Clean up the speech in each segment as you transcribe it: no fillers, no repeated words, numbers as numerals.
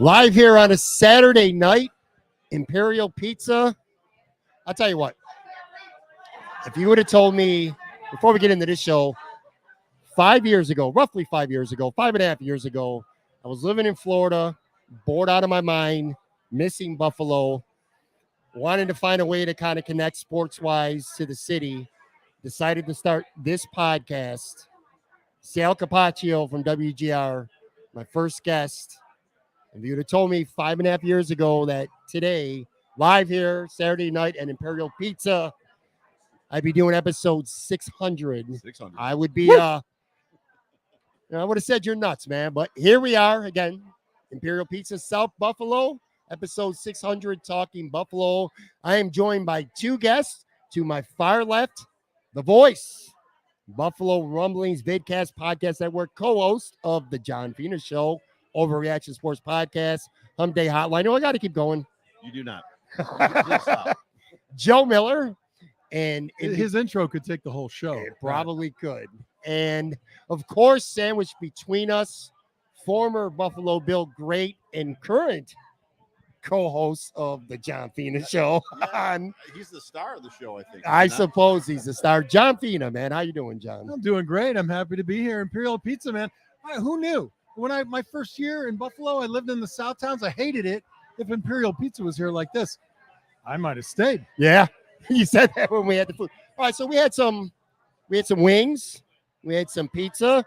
Live here on a Saturday night, Imperial Pizza. I'll tell you what, if you would have told me before we get into this show, 5 years ago, roughly 5 years ago, 5.5 years ago, I was living in Florida, bored out of my mind, missing Buffalo, wanted to find a way to kind of connect sports-wise to the city, decided to start this podcast. Sal Capaccio from WGR, my first guest. If you would have told me 5.5 years ago that today, live here, Saturday night at Imperial Pizza, I'd be doing episode 600. 600. I would be, I would have said you're nuts, man. But here we are again, Imperial Pizza, South Buffalo, episode 600, talking Buffalo. I am joined by two guests. To my far left, the voice, Buffalo Rumblings Vidcast Podcast Network, co-host of the John Fina Show, Overreaction Sports Podcast, Hump Day Hotline. Oh, I got to keep going. You do not. Please stop. Joe Miller. And his intro could take the whole show. It probably could. And, of course, sandwiched between us, former Buffalo Bill great and current co-host of the John Fina Show. Yeah, he's the star of the show, I think. I suppose he's the star. John Fina, man. How you doing, John? I'm doing great. I'm happy to be here. Imperial Pizza, man. Who knew? When my first year in Buffalo, I lived in the South Towns. I hated it. If Imperial Pizza was here like this, I might have stayed. Yeah, you said that when we had the food. All right, so we had some wings, we had some pizza.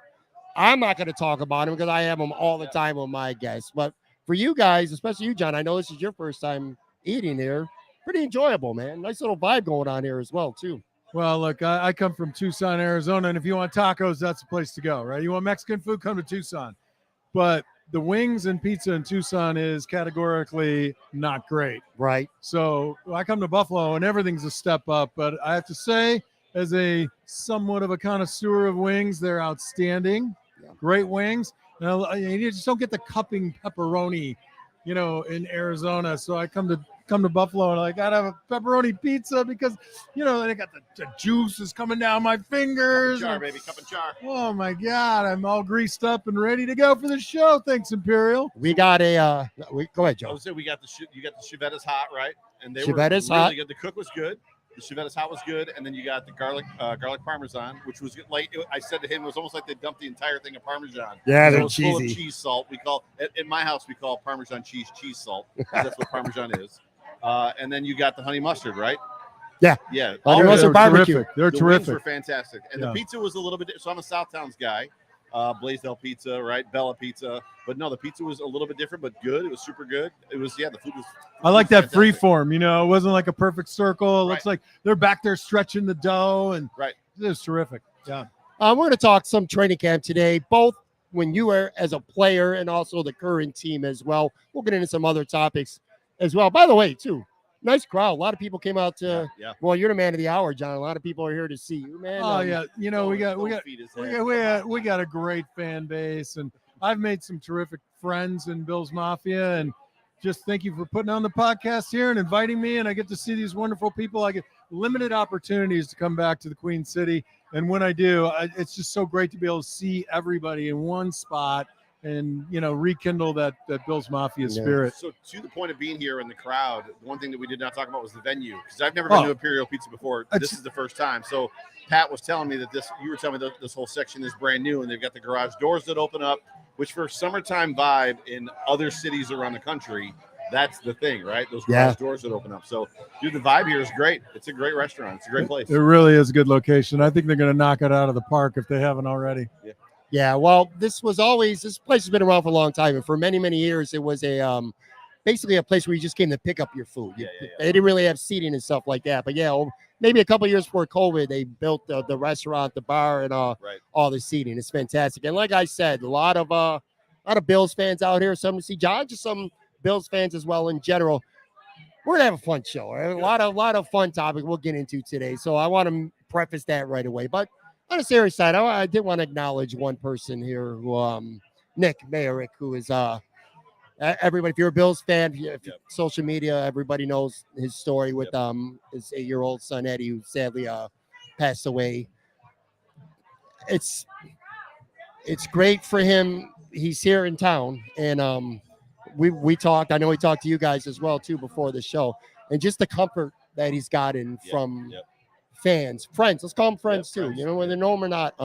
I'm not going to talk about them because I have them all the time with my guests. But for you guys, especially you, John, I know this is your first time eating here. Pretty enjoyable, man. Nice little vibe going on here as well, too. Well, look, I come from Tucson, Arizona, and if you want tacos, that's the place to go, right? You want Mexican food, come to Tucson. But the wings and pizza in Tucson is categorically not great. Right. So I come to Buffalo and everything's a step up. But I have to say, as a somewhat of a connoisseur of wings, they're outstanding. Yeah. Great wings. You just don't get the cupping pepperoni, in Arizona. So I come to Buffalo and I gotta have a pepperoni pizza because they got the juice is coming down my fingers. Cup and char, baby, cup and char. Oh my God, I'm all greased up and ready to go for the show. Thanks, Imperial. We got a go ahead, Joe. I would say you got the Chivettas hot, right? And they Chivettas were really hot. good. The cook was good. The Chivettas hot was good, and then you got the garlic parmesan, which was like I said to him, it was almost like they dumped the entire thing of parmesan. Yeah, so they're it was full of cheesy. cheese salt. We call in my house we call parmesan cheese salt. That's what parmesan is. And then you got the honey mustard, right? Yeah. Yeah. Honey mustard barbecue. Terrific. They're the terrific. Wings were fantastic, and the pizza was a little bit. So I'm a South Towns guy. Blaisdell Pizza, right? Bella Pizza. But no, the pizza was a little bit different, but good. It was super good. It was, the food was. I like that fantastic. free form, it wasn't like a perfect circle. It looks Right. like they're back there stretching the dough, and Right. it was terrific. Yeah. We're going to talk some training camp today, both when you were as a player and also the current team as well. We'll get into some other topics as well. By the way, too, nice crowd. A lot of people came out to. Yeah. Well, you're the man of the hour, John. A lot of people are here to see you, man. Oh yeah, we got a great fan base, and I've made some terrific friends in Bill's Mafia, and just thank you for putting on the podcast here and inviting me, and I get to see these wonderful people. I get limited opportunities to come back to the Queen City, and when I do, it's just so great to be able to see everybody in one spot and rekindle that Bill's Mafia spirit. So to the point of being here in the crowd, one thing that we did not talk about was the venue, because I've never been to Imperial Pizza before. This is the first time. So Pat was telling me that you were telling me that this whole section is brand new, and they've got the garage doors that open up, which for summertime vibe in other cities around the country, that's the thing, right? Those garage doors that open up. So, dude, the vibe here is great. It's a great restaurant. It's a great place. It really is a good location. I think they're going to knock it out of the park if they haven't already. Yeah. Yeah, well, this place has been around for a long time, and for many, many years, it was basically a place where you just came to pick up your food. They didn't really have seating and stuff like that, but maybe a couple of years before COVID, they built the restaurant, the bar, and all the seating. It's fantastic, and like I said, a lot of Bills fans out here. Some to see John, just some Bills fans as well in general. We're gonna have a fun show. Right? A lot of fun topics we'll get into today. So I want to preface that right away, but. On a serious side, I did want to acknowledge one person here, who Nick Mayerick, who is everybody. If you're a Bills fan, social media, everybody knows his story with his 8-year-old son Eddie, who sadly passed away. It's great for him. He's here in town, and we talked. I know he talked to you guys as well too before the show, and just the comfort that he's gotten from fans, friends. Let's call them friends too. Friends, you know, whether they know him or not.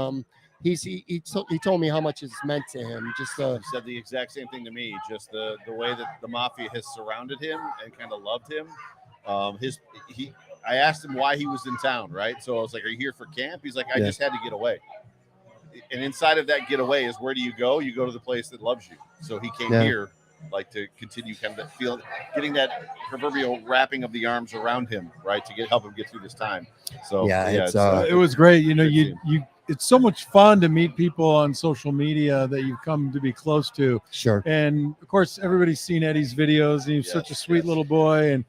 He told me how much it's meant to him. Just he said the exact same thing to me. Just the way that the mafia has surrounded him and kind of loved him. I asked him why he was in town, right? So I was like, "Are you here for camp?" He's like, "I just had to get away." And inside of that getaway is where do you go? You go to the place that loves you. So he came here, like, to continue kind of that feel, getting that proverbial wrapping of the arms around him, right, to help him get through this time. So it was great. You know, you it's so much fun to meet people on social media that you've come to be close to. Sure. And of course, everybody's seen Eddie's videos. He's such a sweet little boy, and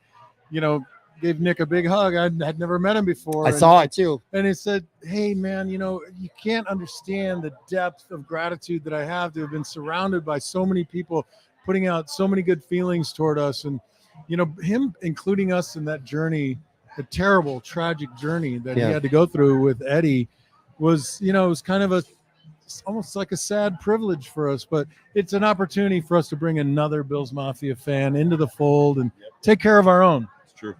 you know, gave Nick a big hug. I had never met him before. I saw it too. And he said, "Hey man, you know, you can't understand the depth of gratitude that I have to have been surrounded by so many people putting out so many good feelings toward us." And, you know, him including us in that journey, the terrible, tragic journey that he had to go through with Eddie was, you know, it was kind of almost like a sad privilege for us, but it's an opportunity for us to bring another Bills Mafia fan into the fold and take care of our own. It's true.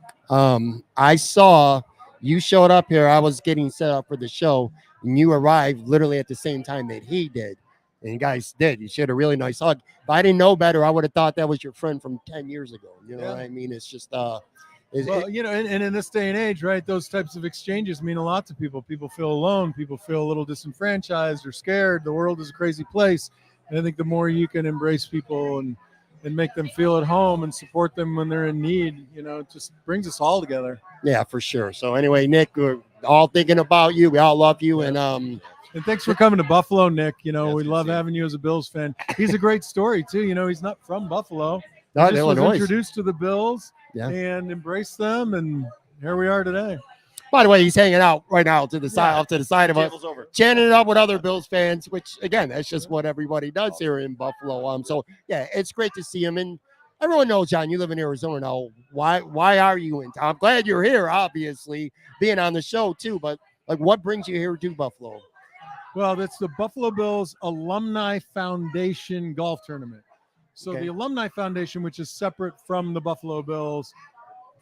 I saw you showed up here. I was getting set up for the show, and you arrived literally at the same time that he did. And you guys did. You shared a really nice hug. If I didn't know better, I would have thought that was your friend from 10 years ago. You know what I mean? It's just, you know, and in this day and age, right, those types of exchanges mean a lot to people. People feel alone. People feel a little disenfranchised or scared. The world is a crazy place. And I think the more you can embrace people and make them feel at home and support them when they're in need, you know, it just brings us all together. Yeah, for sure. So anyway, Nick, we're all thinking about you. We all love you. And thanks for coming to Buffalo, Nick. You know, we love having you as a Bills fan. He's a great story too. You know, he's not from Buffalo. No, he just was Illinois. Introduced to the Bills and embraced them, and here we are today. By the way, he's hanging out right now to the side, off to the side of us, chanting it up with other Bills fans. Which again, that's just what everybody does here in Buffalo. So yeah, it's great to see him. And everyone knows, John, you live in Arizona now. Why are you in town? I'm glad you're here, obviously, being on the show too. But like, what brings you here to Buffalo? Well, that's the Buffalo Bills Alumni Foundation golf tournament. So the Alumni Foundation, which is separate from the Buffalo Bills,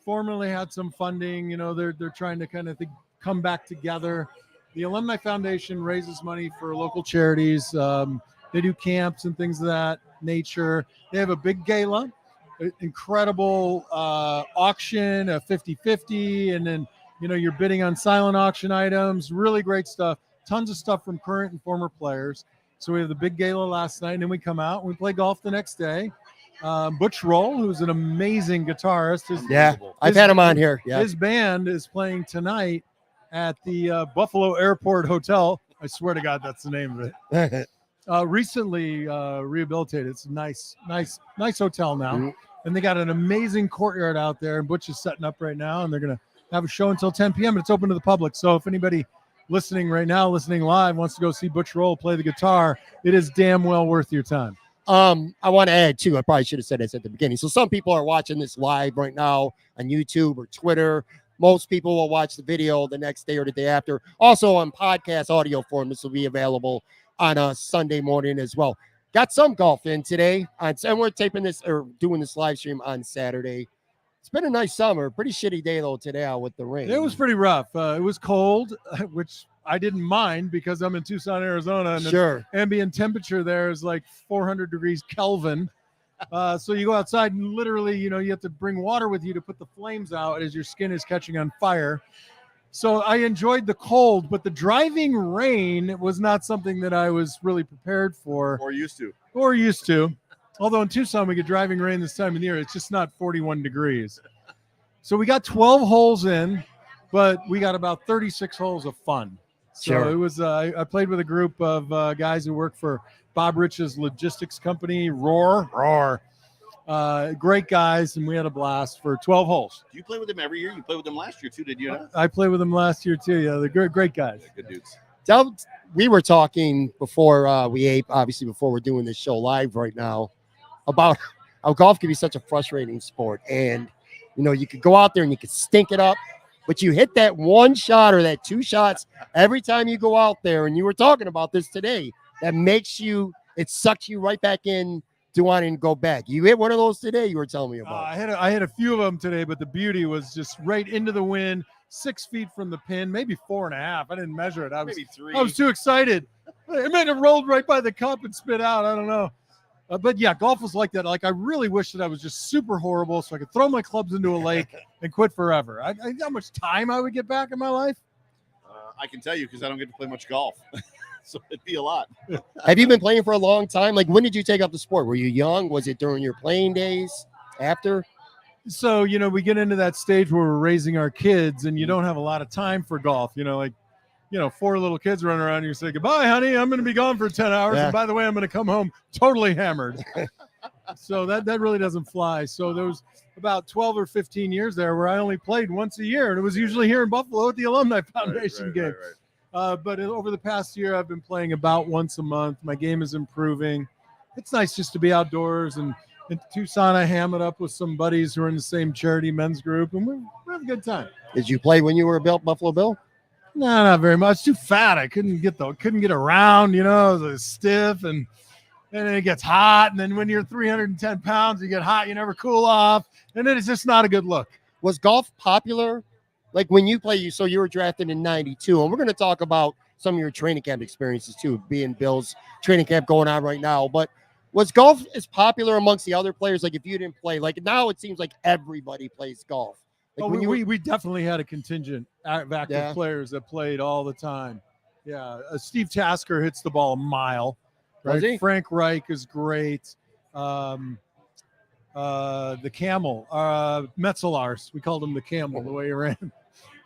formerly had some funding. You know, they're trying to kind of come back together. The Alumni Foundation raises money for local charities. They do camps and things of that nature. They have a big gala, an incredible auction, a 50-50, and then, you know, you're bidding on silent auction items. Really great stuff. Tons of stuff from current and former players. So we have the big gala last night, and then we come out and we play golf the next day. Butch Roll, who's an amazing guitarist. I've had him on here. Yeah. His band is playing tonight at the Buffalo Airport Hotel. I swear to God, that's the name of it. Recently rehabilitated. It's a nice hotel now. Mm-hmm. And they got an amazing courtyard out there, and Butch is setting up right now, and they're going to have a show until 10 p.m. and it's open to the public. So if anybody listening right now, listening live, wants to go see Butch Roll play the guitar, it is damn well worth your time. I want to add too, I probably should have said this at the beginning. So some people are watching this live right now on YouTube or Twitter. Most people will watch the video the next day or the day after. Also on podcast audio form, this will be available on a Sunday morning as well. Got some golf in today, and we're taping this or doing this live stream on Saturday. It's been a nice summer. Pretty shitty day though today out with the rain. It was pretty rough. It was cold, which I didn't mind because I'm in Tucson, Arizona, and the ambient temperature there is like 400 degrees Kelvin. So you go outside and literally, you know, you have to bring water with you to put the flames out as your skin is catching on fire. So I enjoyed the cold, but the driving rain was not something that I was really prepared for. Or used to. Although in Tucson, we get driving rain this time of the year. It's just not 41 degrees. So we got 12 holes in, but we got about 36 holes of fun. So it was, I played with a group of guys who work for Bob Rich's logistics company, Roar. Great guys, and we had a blast for 12 holes. Do you play with them every year? You played with them last year too, did you not? I played with them last year too. Yeah, they're great guys. Good dudes. We were talking before we ate, obviously before we're doing this show live right now, about how golf can be such a frustrating sport. And, you know, you could go out there and you could stink it up, but you hit that one shot or that two shots every time you go out there. And you were talking about this today. That makes you, it sucks you right back in to want to go back. You hit one of those today. You were telling me about. I had a few of them today, but the beauty was just right into the wind, 6 feet from the pin, maybe 4.5. I didn't measure it. Maybe 3. I was too excited. It might have rolled right by the cup and spit out. I don't know. But yeah, golf was like that. Like I really wish that I was just super horrible so I could throw my clubs into a lake and quit forever. I how much time I would get back in my life. I can tell you because I don't get to play much golf. So it'd be a lot. Have you been playing for a long time? Like, when did you take up the sport? Were you young? Was it during your playing days? After? So, we get into that stage where we're raising our kids and you don't have a lot of time for golf. 4 little kids running around and you say, goodbye, honey. I'm going to be gone for 10 hours. Yeah. And by the way, I'm going to come home totally hammered. So that really doesn't fly. So there was about 12 or 15 years there where I only played once a year. And it was usually here in Buffalo at the Alumni Foundation game. Right. But over the past year, I've been playing about once a month. My game is improving. It's nice just to be outdoors. And in Tucson, I ham it up with some buddies who are in the same charity men's group. And we have a good time. Did you play when you were a Buffalo Bill? No, not very much. Too fat. I couldn't get around, it was stiff and then it gets hot. And then when you're 310 pounds, you get hot, you never cool off. And then it's just not a good look. Was golf popular? Like when you play, so you were drafted in 92, and we're going to talk about some of your training camp experiences too, being Bill's training camp going on right now. But was golf as popular amongst the other players? Like if you didn't play, like now it seems like everybody plays golf. Like we definitely had a contingent of active players that played all the time. Yeah. Steve Tasker hits the ball a mile. Right. Frank Reich is great. The Camel, Metzelars. We called him the Camel the way he ran.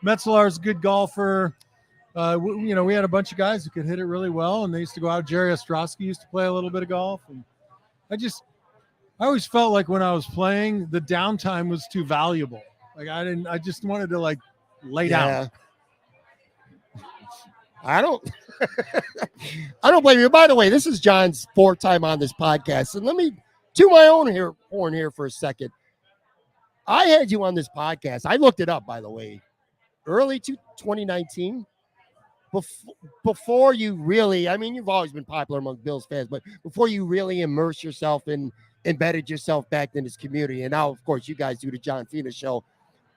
Metzelar's a good golfer. We had a bunch of guys who could hit it really well, and they used to go out. Jerry Ostrowski used to play a little bit of golf. And I always felt like when I was playing, the downtime was too valuable. Like I just wanted to lay down. I don't blame you. By the way, this is John's 4th time on this podcast. And let me to my own horn here for a second. I had you on this podcast. I looked it up, by the way, early to 2019. Before you really, you've always been popular among Bills fans, but before you really immerse yourself and embedded yourself back in this community. And now, of course, you guys do the John Fina show,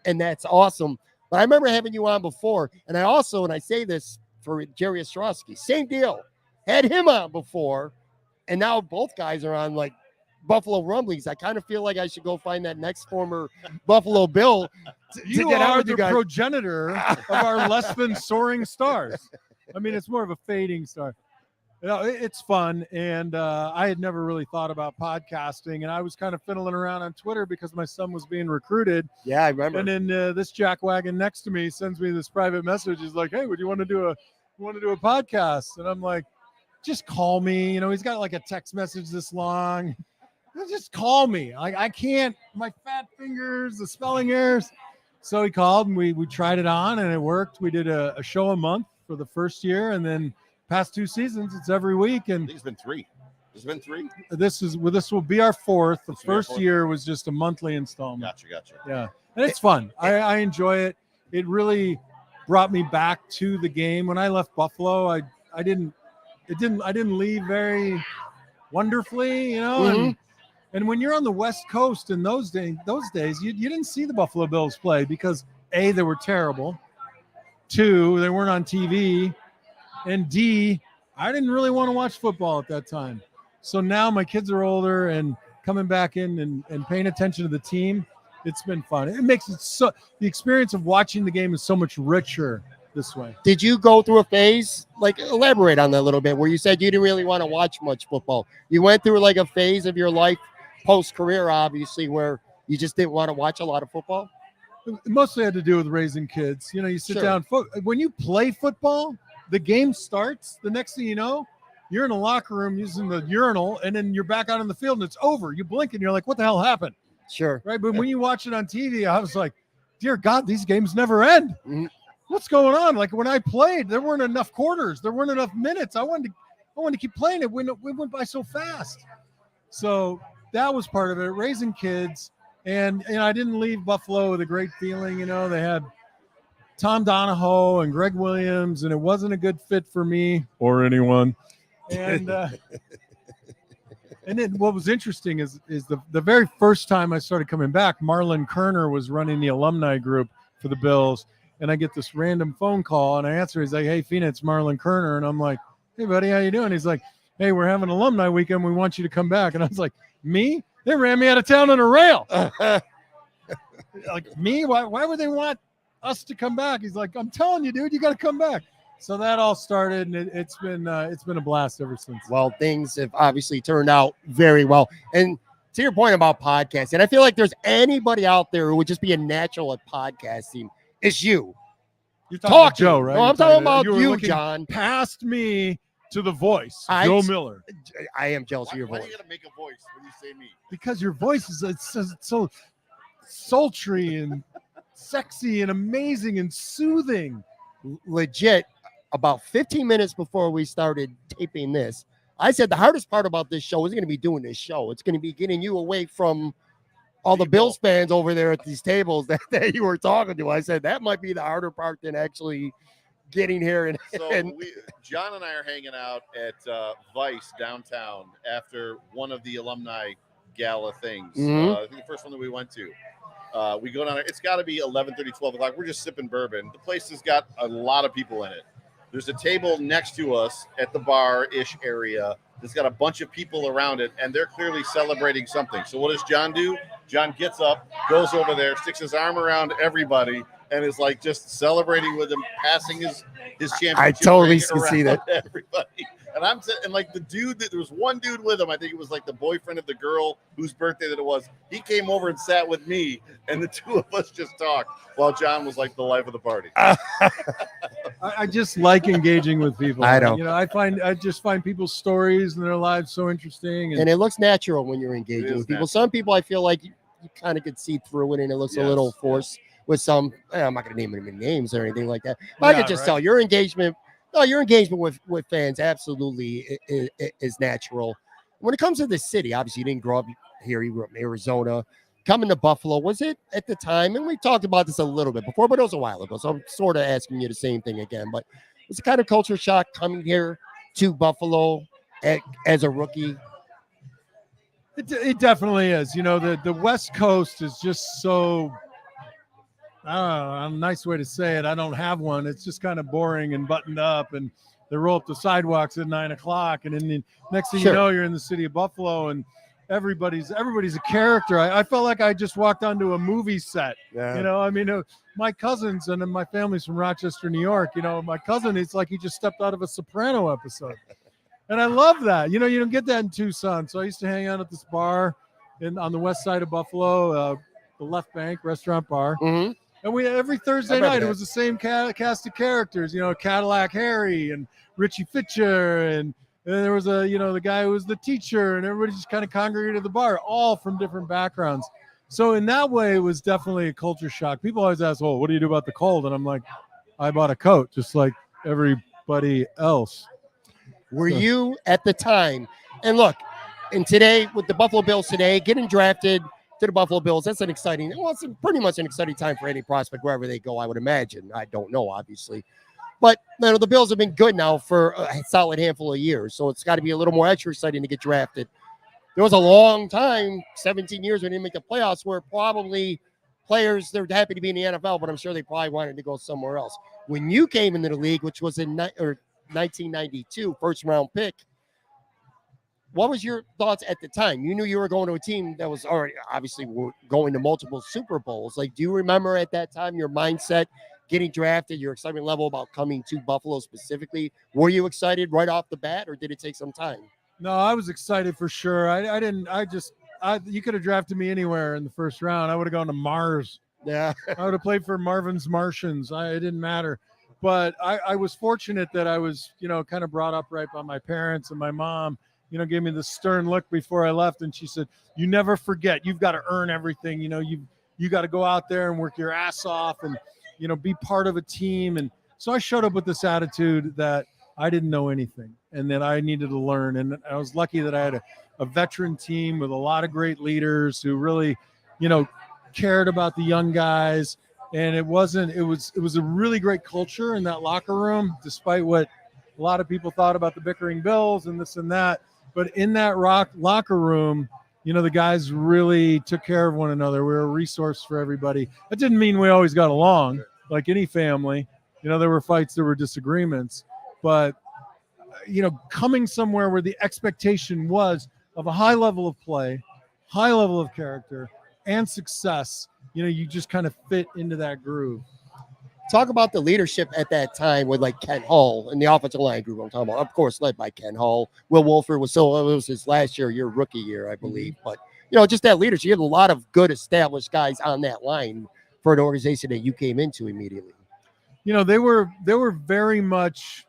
and that's awesome. But I remember having you on before, and I say this for Jerry Ostrowski, same deal. Had him on before, and now both guys are on Buffalo Rumblings. I kind of feel like I should go find that next former Buffalo Bill to get out with you guys. Progenitor of our less than soaring stars. It's more of a fading star. It's fun, and I had never really thought about podcasting, and I was kind of fiddling around on Twitter because my son was being recruited. Yeah, I remember. And then this jackwagon next to me sends me this private message. He's like, "Hey, would you want to do a podcast?" And I'm like, "Just call me." He's got a text message this long. Just call me. I can't. My fat fingers, the spelling errors. So he called, and we tried it on, and it worked. We did a show a month for the first year, and then past 2 seasons, it's every week. And I think it's been 3. There's been 3. This will be our 4th. The first year was just a monthly installment. Gotcha. Yeah, and it's fun. I enjoy it. It really brought me back to the game. When I left Buffalo, I didn't leave very wonderfully, Mm-hmm. And when you're on the West Coast in those days, you didn't see the Buffalo Bills play because A, they were terrible. 2, they weren't on TV. And D, I didn't really want to watch football at that time. So now my kids are older and coming back in and paying attention to the team, it's been fun. It makes it so the experience of watching the game is so much richer this way. Did you go through a phase, elaborate on that a little bit, where you said you didn't really want to watch much football? You went through a phase of your life post-career, obviously, where you just didn't want to watch a lot of football? It mostly had to do with raising kids. You sit down. When you play football, the game starts. The next thing you know, you're in a locker room using the urinal, and then you're back out on the field, and it's over. You blink, and you're like, what the hell happened? Sure. Right? But when you watch it on TV, I was like, dear God, these games never end. Mm-hmm. What's going on? When I played, there weren't enough quarters. There weren't enough minutes. I wanted to keep playing it. It went by so fast. So that was part of it, raising kids. And I didn't leave Buffalo with a great feeling. They had Tom Donahoe and Greg Williams, and it wasn't a good fit for me or anyone. And And then what was interesting is the very first time I started coming back, Marlon Kerner was running the alumni group for the Bills. And I get this random phone call and I answer. He's like, "Hey, Fina, it's Marlon Kerner." And I'm like, "Hey, buddy, how you doing?" He's like, "Hey, we're having alumni weekend. We want you to come back." And I was like, "Me? They ran me out of town on a rail." Like, me? Why would they want us to come back? He's like, "I'm telling you, dude, you got to come back." So that all started, and it's been a blast ever since. Well, things have obviously turned out very well. And to your point about podcasting, I feel like there's anybody out there who would just be a natural at podcasting. It's you. You're talking about Talking. Joe, right? No, I'm talking about you, John. Past me to the voice, Joe Miller. I am jealous of your Why voice. do you gotta make a voice when you say me? Because your voice is so sultry and sexy and amazing and soothing. Legit, about 15 minutes before we started taping this, I said the hardest part about this show isn't going to be doing this show. It's going to be getting you away from all the Bills fans over there at these tables that you were talking to. I said that might be the harder part than actually getting here. John and I are hanging out at Vice downtown after one of the alumni gala things. Mhm. I think the first one that we went to. We go down there. It's got to be 11:30, 12 o'clock. We're just sipping bourbon. The place has got a lot of people in it. There's a table next to us at the bar-ish area that's got a bunch of people around it, and they're clearly celebrating something. So what does John do? John gets up, goes over there, sticks his arm around everybody, and is like just celebrating with them, passing his championship. I totally ring can see around that. everybody. And I'm sitting, and like the dude there was one dude with him. I think it was like the boyfriend of the girl whose birthday that it was. He came over and sat with me, and the two of us just talked while John was like the life of the party. I just like engaging with people. I know. You know, I just find people's stories and their lives so interesting. And it looks natural when you're engaging with people. natural. Some people, I feel like you kind of could see through it, and it looks a little forced with some. I'm not going to name any names or anything like that. But I could just tell your engagement. No, your engagement with fans absolutely is natural. When it comes to the city, obviously you didn't grow up here. You grew up in Arizona. Coming to Buffalo, was it at the time? And we talked about this a little bit before, but it was a while ago. So I'm sort of asking you the same thing again. But was it kind of culture shock coming here to Buffalo as a rookie? It definitely is. You know, the West Coast is just so, I don't know, a nice way to say it. I don't have one. It's just kind of boring and buttoned up, and they roll up the sidewalks at 9 o'clock. And then the next thing you know, you're in the city of Buffalo, and everybody's a character. I felt like I just walked onto a movie set. Yeah. You know, I mean, my cousins and my family's from Rochester, New York. You know, my cousin, it's like he just stepped out of a Soprano episode. And I love that. You know, you don't get that in Tucson. So I used to hang out at this bar on the west side of Buffalo, the Left Bank Restaurant Bar. Mm-hmm. And we every Thursday night, it was the same cast of characters, you know, Cadillac Harry and Richie Fitcher. And there was the guy who was the teacher, and everybody just kind of congregated at the bar, all from different backgrounds. So in that way, it was definitely a culture shock. People always ask, "Well, what do you do about the cold?" And I'm like, I bought a coat just like everybody else. Were you at the time? And look, and today with the Buffalo Bills today, getting drafted to the Buffalo Bills, that's an exciting, well, it's pretty much an exciting time for any prospect wherever they go, I would imagine. I don't know, obviously. But you know, the Bills have been good now for a solid handful of years, so it's got to be a little more extra exciting to get drafted. There was a long time, 17 years, when they didn't make the playoffs, where probably players, they're happy to be in the NFL, but I'm sure they probably wanted to go somewhere else. When you came into the league, which was in 1992, first-round pick, what was your thoughts at the time? You knew you were going to a team that was already obviously going to multiple Super Bowls. Like, do you remember at that time your mindset getting drafted, your excitement level about coming to Buffalo specifically? Were you excited right off the bat, or did it take some time? No, I was excited for sure. You could have drafted me anywhere in the first round. I would have gone to Mars. Yeah. I would have played for Marvin's Martians. It didn't matter. But I was fortunate that I was, you know, kind of brought up right by my parents, and my mom, you know, gave me this stern look before I left. And she said, "You never forget, you've got to earn everything. You know, you got to go out there and work your ass off and, you know, be part of a team." And so I showed up with this attitude that I didn't know anything and that I needed to learn. And I was lucky that I had a veteran team with a lot of great leaders who really, you know, cared about the young guys. And it was a really great culture in that locker room, despite what a lot of people thought about the bickering Bills and this and that. But in that locker room, the guys really took care of one another. We were a resource for everybody. That didn't mean we always got along, like any family. There were fights, there were disagreements, but coming somewhere where the expectation was of a high level of play, high level of character, and success, you just kind of fit into that groove. Talk about the leadership at that time with like Ken Hall and the offensive line group I'm talking about. Of course, led by Ken Hall. Will Wolford it was his last year, your rookie year, I believe. But, just that leadership. You have a lot of good established guys on that line for an organization that you came into immediately. They were very much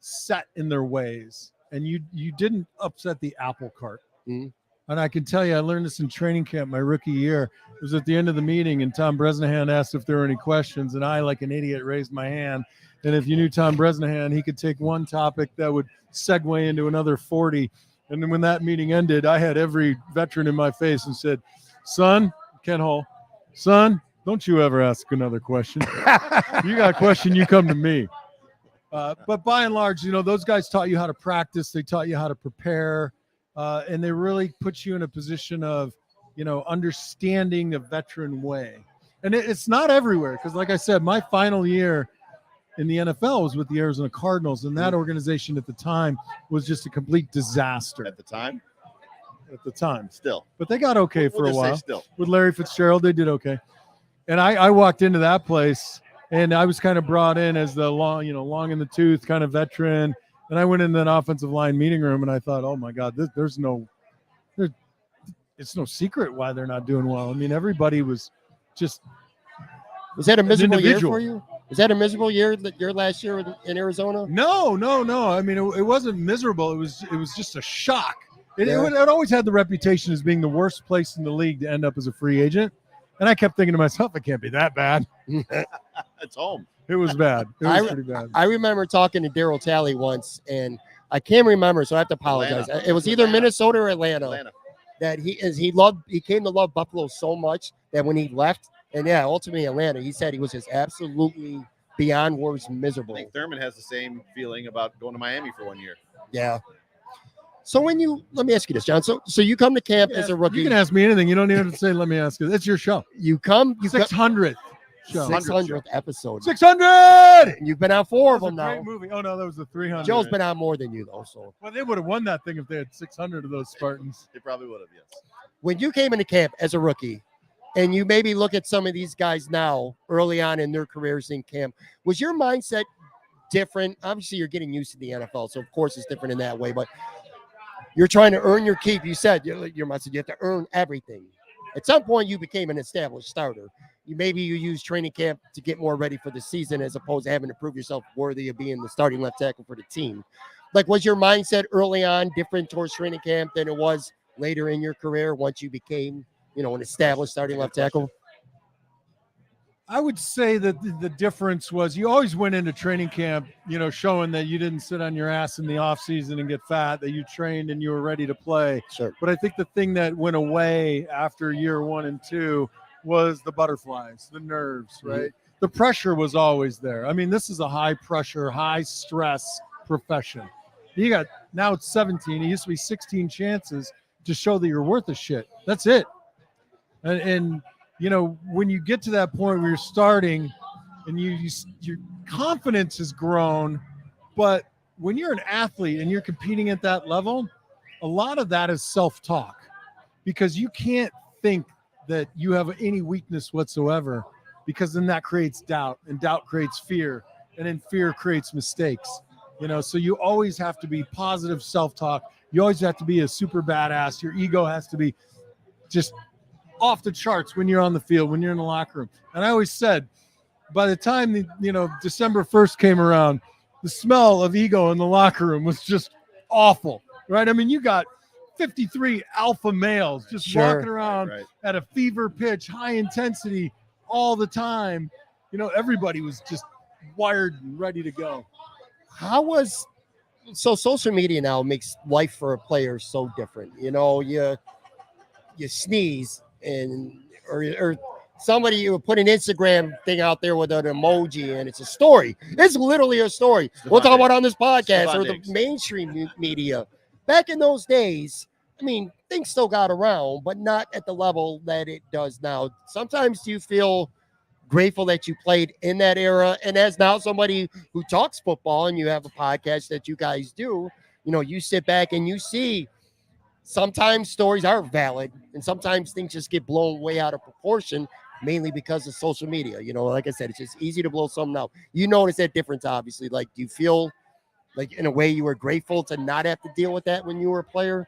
set in their ways, and you didn't upset the apple cart. Mm-hmm. And I can tell you, I learned this in training camp my rookie year. It was at the end of the meeting, and Tom Bresnahan asked if there were any questions, and I, like an idiot, raised my hand. And if you knew Tom Bresnahan, he could take one topic that would segue into another 40. And then when that meeting ended, I had every veteran in my face and said, son, Ken Hall, son, don't you ever ask another question. You got a question, you come to me. But by and large, those guys taught you how to practice. They taught you how to prepare. And they really put you in a position of, understanding the veteran way. And it's not everywhere, because like I said, my final year in the NFL was with the Arizona Cardinals, and that organization at the time was just a complete disaster. At the time? At the time. Still. But they got okay for a while. Still. With Larry Fitzgerald, they did okay. And I walked into that place, and I was kind of brought in as the long in the tooth kind of veteran. And I went in that offensive line meeting room, and I thought, oh my God, it's no secret why they're not doing well. I mean, everybody was just. Was that a miserable year for you? Was that a miserable year, your last year in Arizona? No. I mean, it wasn't miserable. It was just a shock. It always had the reputation as being the worst place in the league to end up as a free agent. And I kept thinking to myself, it can't be that bad. It's home. It was bad. It was pretty bad. I remember talking to Daryl Talley once, and I can't remember, so I have to apologize. It was either Minnesota or Atlanta. That he came to love Buffalo so much that when he left, and ultimately Atlanta, he said he was just absolutely beyond words miserable. I think Thurman has the same feeling about going to Miami for 1 year. Yeah. So let me ask you this, John. So you come to camp as a rookie. You can ask me anything. You don't even have to say, let me ask you. It's your show. You come 600th show. 600th episode. 600! You've been on 4 of them now. Great movie. Oh no, that was the 300. Joe's been on more than you though. So well, they would have won that thing if they had 600 of those Spartans. They probably would have, yes. When you came into camp as a rookie, and you maybe look at some of these guys now early on in their careers in camp, was your mindset different? Obviously, you're getting used to the NFL, so of course it's different in that way. But you're trying to earn your keep. You said your mindset, you have to earn everything. At some point, you became an established starter. You use training camp to get more ready for the season as opposed to having to prove yourself worthy of being the starting left tackle for the team. Like, was your mindset early on different towards training camp than it was later in your career once you became, an established starting left tackle? I would say that the difference was you always went into training camp, showing that you didn't sit on your ass in the off season and get fat, that you trained and you were ready to play. Sure. But I think the thing that went away after year 1 and 2 was the butterflies, the nerves, right? Mm-hmm. The pressure was always there. I mean, this is a high pressure, high stress profession. Now it's 17. It used to be 16 chances to show that you're worth a shit. That's it. And when you get to that point where you're starting and your confidence has grown, but when you're an athlete and you're competing at that level, a lot of that is self-talk, because you can't think that you have any weakness whatsoever, because then that creates doubt, and doubt creates fear, and then fear creates mistakes. So you always have to be positive self-talk. You always have to be a super badass. Your ego has to be just off the charts when you're on the field, when you're in the locker room. And I always said, by the time December 1st came around, the smell of ego in the locker room was just awful, right? I mean, you got 53 alpha males just walking around at a fever pitch, high intensity all the time. Everybody was just wired and ready to go. So social media now makes life for a player so different. You sneeze or somebody, you put an Instagram thing out there with an emoji and it's a story. It's literally a story. We'll talk about it on this podcast or the mainstream media. back in those days, I mean, things still got around, but not at the level that it does now. Sometimes do you feel grateful that you played in that era? And as now somebody who talks football and you have a podcast that you guys do, you sit back and you see sometimes stories are valid and sometimes things just get blown way out of proportion, mainly because of social media. Like I said, it's just easy to blow something out. You notice that difference, obviously. Like, do you feel like in a way you were grateful to not have to deal with that when you were a player?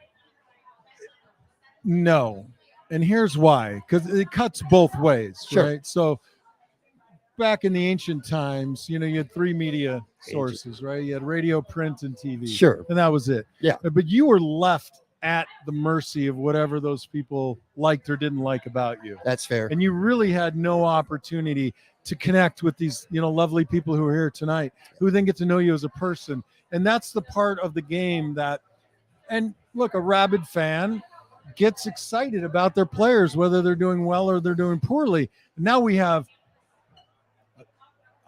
No. And here's why, because it cuts both ways, Sure. right? So back in the ancient times, you had three media sources, right? You had radio, print, and TV. Sure. And that was it. Yeah. But you were left at the mercy of whatever those people liked or didn't like about you. That's fair. And you really had no opportunity to connect with these, lovely people who are here tonight, who then get to know you as a person. And that's the part of the game that, and look, a rabid fan gets excited about their players, whether they're doing well or they're doing poorly. Now we have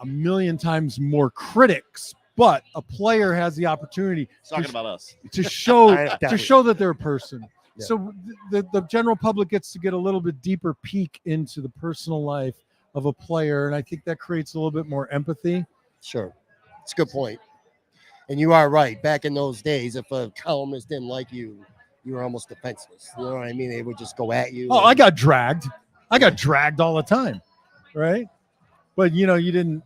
a million times more critics, but a player has the opportunity about us to show that they're a person. Yeah. So the general public gets to get a little bit deeper peek into the personal life of a player, and I think that creates a little bit more empathy. Sure. It's a good point. And you are right. Back in those days, if a columnist didn't like you, you were almost defenseless. You know what I mean? They would just go at you. Oh, I got dragged. I got dragged all the time, right? But, you didn't.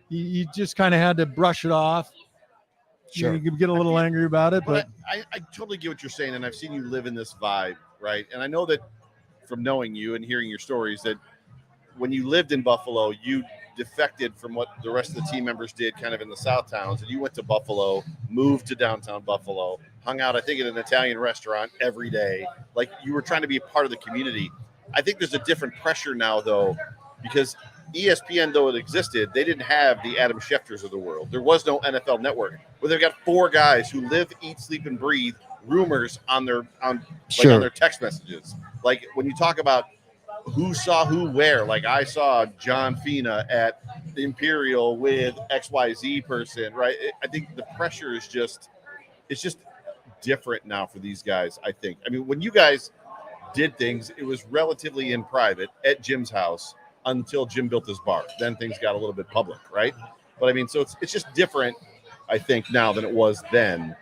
You just kind of had to brush it off. Sure. You could get a little angry about it, but I totally get what you're saying, and I've seen you live in this vibe, right? And I know that from knowing you and hearing your stories that when you lived in Buffalo, you defected from what the rest of the team members did kind of in the South Towns, and you went to Buffalo, moved to downtown Buffalo, hung out, I think, at an Italian restaurant every day. Like, you were trying to be a part of the community. I think there's a different pressure now, though, because ESPN, though it existed, they didn't have the Adam Schefters of the world. There was no NFL Network where they've got four guys who live, eat, sleep, and breathe rumors on their text messages. Like, when you talk about who saw who where, like I saw John Fina at the Imperial with XYZ person, right? I think the pressure is just different now for these guys, I think. I mean, when you guys did things, it was relatively in private at Jim's house until Jim built his bar. Then things got a little bit public, right? But I mean, so it's just different, I think, now than it was then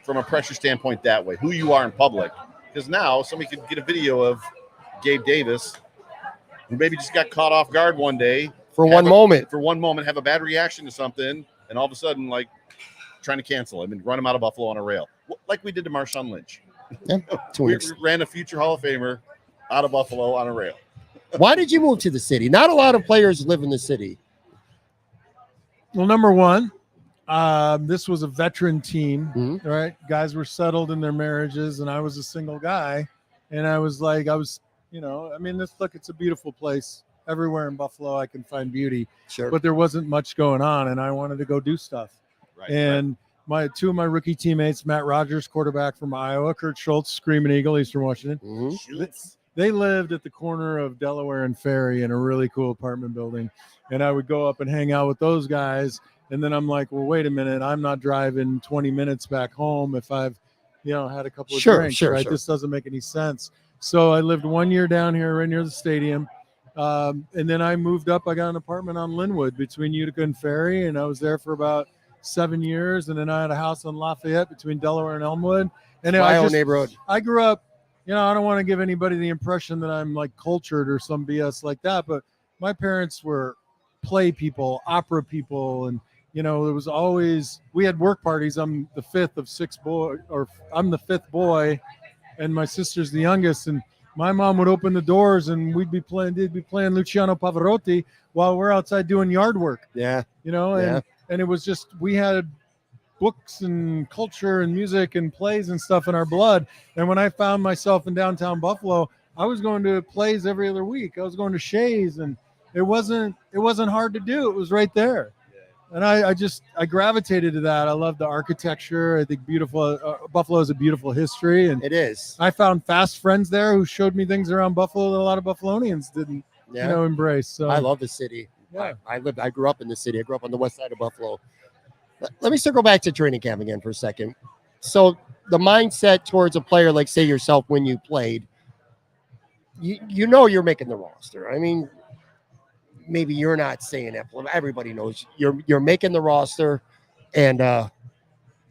from a pressure standpoint that way, who you are in public. Because now somebody could get a video of Gabe Davis, who maybe just got caught off guard one day. For one moment, have a bad reaction to something, and all of a sudden, like, trying to cancel him and run him out of Buffalo on a rail. Like we did to Marshawn Lynch. Yeah, we ran a future Hall of Famer out of Buffalo on a rail. Why did you move to the city? Not a lot of players live in the city. Well, number one, this was a veteran team, right? Guys were settled in their marriages, and I was a single guy. And I was, it's a beautiful place. Everywhere in Buffalo, I can find beauty. Sure. But there wasn't much going on, and I wanted to go do stuff. Right. And two of my rookie teammates, Matt Rogers, quarterback from Iowa, Kurt Schultz, Screaming Eagle, Eastern Washington. They lived at the corner of Delaware and Ferry in a really cool apartment building. And I would go up and hang out with those guys. And then I'm like, well, wait a minute. I'm not driving 20 minutes back home if I've, had a couple of drinks, right? Sure. This doesn't make any sense. So I lived 1 year down here right near the stadium. And then I moved up. I got an apartment on Linwood between Utica and Ferry. And I was there for about 7 years. And then I had a house on Lafayette between Delaware and Elmwood. And my own neighborhood. I grew up, I don't want to give anybody the impression that I'm like cultured or some BS like that, but my parents were play people, opera people. And, there was always, we had work parties. I'm the fifth of six boys, or I'm the fifth boy and my sister's the youngest. And my mom would open the doors and they'd be playing Luciano Pavarotti while we're outside doing yard work. Yeah. And it was just, we had books and culture and music and plays and stuff in our blood. And when I found myself in downtown Buffalo, I was going to plays every other week. I was going to Shays, and it wasn't hard to do. It was right there. And I gravitated to that. I love the architecture. I think Buffalo has a beautiful history, and it is. I found fast friends there who showed me things around Buffalo that a lot of Buffalonians didn't, embrace. So I love the city. Yeah. I grew up in the city. I grew up on the west side of Buffalo. Let me circle back to training camp again for a second. So the mindset towards a player like, say, yourself when you played, you know you're making the roster. I mean, maybe you're not saying that. Everybody knows you're making the roster, and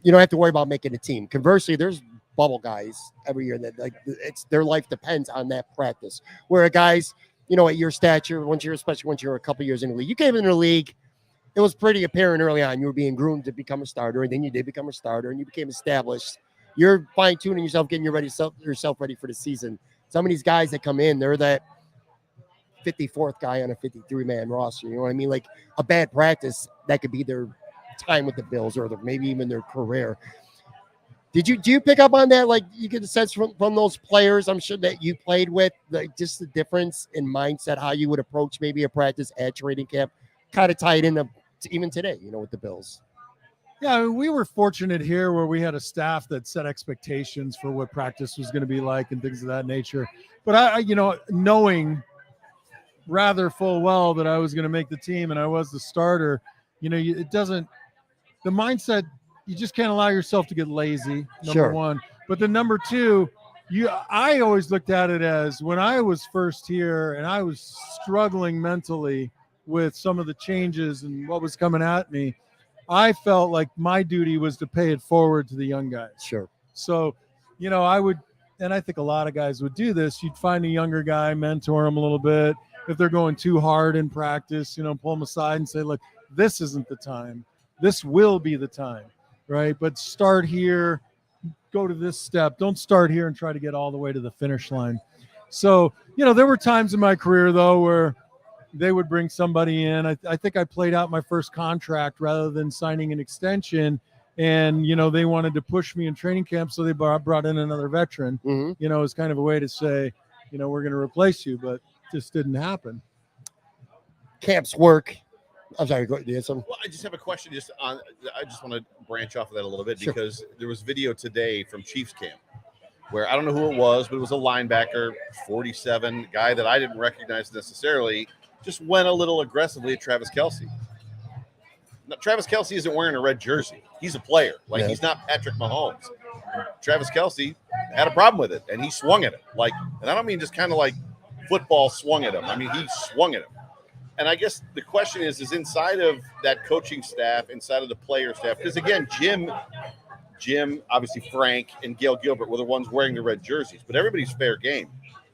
you don't have to worry about making a team. Conversely, there's bubble guys every year that like it's their life depends on that practice. Where guys, at your stature, especially once you're a couple years in the league, you came in the league. It was pretty apparent early on you were being groomed to become a starter, and then you did become a starter, and you became established. You're fine tuning yourself, getting yourself ready for the season. Some of these guys that come in, they're that 54th guy on a 53-man roster. You know what I mean? Like a bad practice that could be their time with the Bills or maybe even their career. Do you pick up on that? Like you get a sense from those players, I'm sure that you played with, like just the difference in mindset, how you would approach maybe a practice at training camp, kind of tied into even today, with the Bills. Yeah, I mean, we were fortunate here where we had a staff that set expectations for what practice was going to be like and things of that nature. But I knowing rather full well that I was going to make the team and I was the starter, it doesn't, the mindset, you just can't allow yourself to get lazy, number one. But the number two, I always looked at it as when I was first here and I was struggling mentally with some of the changes and what was coming at me, I felt like my duty was to pay it forward to the young guys. Sure. So, I would, and I think a lot of guys would do this. You'd find a younger guy, mentor him a little bit. If they're going too hard in practice, pull them aside and say, look, this isn't the time. This will be the time, right? But start here, go to this step. Don't start here and try to get all the way to the finish line. So, there were times in my career, though, where they would bring somebody in. I think I played out my first contract rather than signing an extension. And, they wanted to push me in training camp, so they brought in another veteran, as kind of a way to say, we're going to replace you, but just didn't happen. Camps work. I'm sorry, go ahead. Well, I just have a question. I just want to branch off of that a little bit because there was video today from Chiefs camp where I don't know who it was, but it was a linebacker, 47 guy that I didn't recognize necessarily, just went a little aggressively at Travis Kelce. Now, Travis Kelce isn't wearing a red jersey. He's a player. He's not Patrick Mahomes. Travis Kelce had a problem with it, and he swung at him. And I don't mean just kind of like football swung at him. I mean, he swung at him. And I guess the question is inside of that coaching staff, inside of the player staff, because again, Jim, obviously Frank and Gail Gilbert were the ones wearing the red jerseys, but everybody's fair game.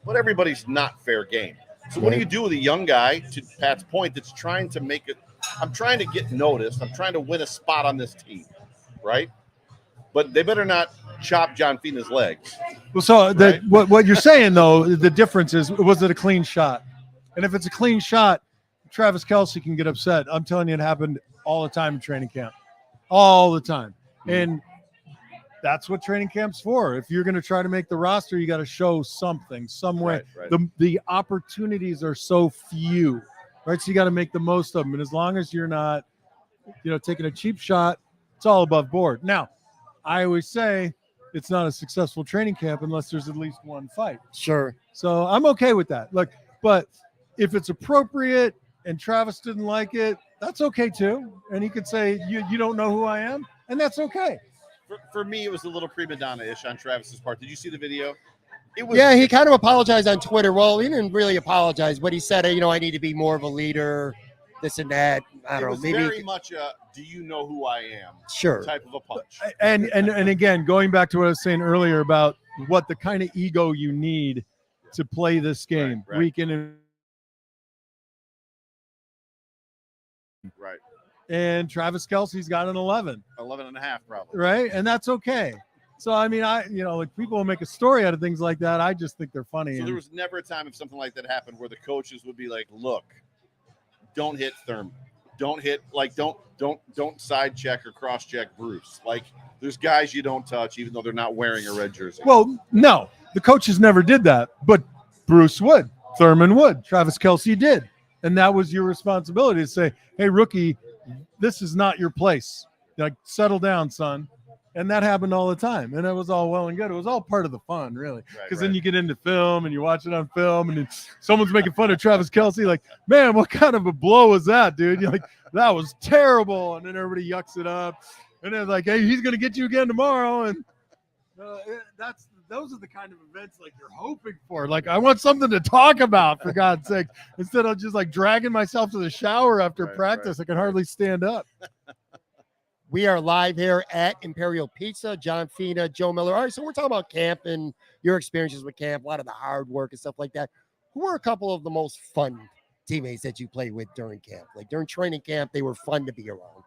But everybody's not fair game. So what do you do with a young guy, to Pat's point, that's trying to make it, I'm trying to get noticed, I'm trying to win a spot on this team, right? But they better not chop John Fina's legs. Well, so right? what you're saying, though, the difference is, was it a clean shot? And if it's a clean shot, Travis Kelce can get upset. I'm telling you, it happened all the time in training camp. All the time. And that's what training camp's for. If you're going to try to make the roster, you got to show something, some way. Right. The opportunities are so few, right? So you got to make the most of them. And as long as you're not, taking a cheap shot, it's all above board. Now, I always say it's not a successful training camp unless there's at least one fight. Sure. So I'm okay with that. Look, but if it's appropriate and Travis didn't like it, that's okay too. And he could say, you don't know who I am, and that's okay. For me, it was a little prima donna-ish on Travis's part. Did you see the video? He kind of apologized on Twitter. Well, he didn't really apologize, but he said, I need to be more of a leader, this and that. I don't know. Maybe very much a, do you know who I am? Sure. Type of a punch. And again, going back to what I was saying earlier about what the kind of ego you need to play this game week in and right. And Travis Kelce's got an 11 and a half probably. Right. And that's okay. So, I mean, people will make a story out of things like that. I just think they're funny. So there was never a time if something like that happened where the coaches would be like, look, don't hit Thurman. Don't hit, don't side check or cross check Bruce. There's guys you don't touch even though they're not wearing a red jersey. Well, no, the coaches never did that, but Bruce would, Thurman would, Travis Kelce did. And that was your responsibility to say, hey, rookie, this is not your place. Settle down, son. And that happened all the time. And it was all well and good. It was all part of the fun, really. Because then you get into film and you watch it on film and someone's making fun of Travis Kelce. Man, what kind of a blow was that, dude? You're that was terrible. And then everybody yucks it up. And they're like, hey, he's going to get you again tomorrow. And Those are the kind of events like you're hoping for. Like I want something to talk about, for God's sake, instead of just like dragging myself to the shower after practice. I can hardly stand up. We are live here at Imperial Pizza. John Fina, Joe Miller. All right, so we're talking about camp and your experiences with camp, a lot of the hard work and stuff like that. Who were a couple of the most fun teammates that you played with during camp? Like during training camp, they were fun to be around.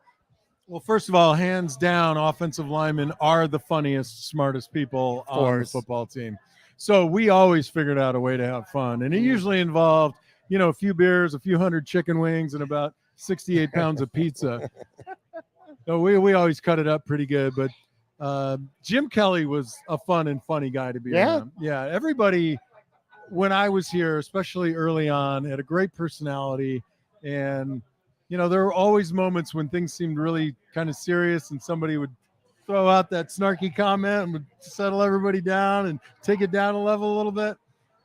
Well, first of all, hands down, offensive linemen are the funniest, smartest people on the football team. So we always figured out a way to have fun. And it usually involved, a few beers, a few hundred chicken wings, and about 68 pounds of pizza. So we always cut it up pretty good. But Jim Kelly was a fun and funny guy to be around. Yeah, everybody, when I was here, especially early on, had a great personality. And there were always moments when things seemed really kind of serious and somebody would throw out that snarky comment and would settle everybody down and take it down a level a little bit.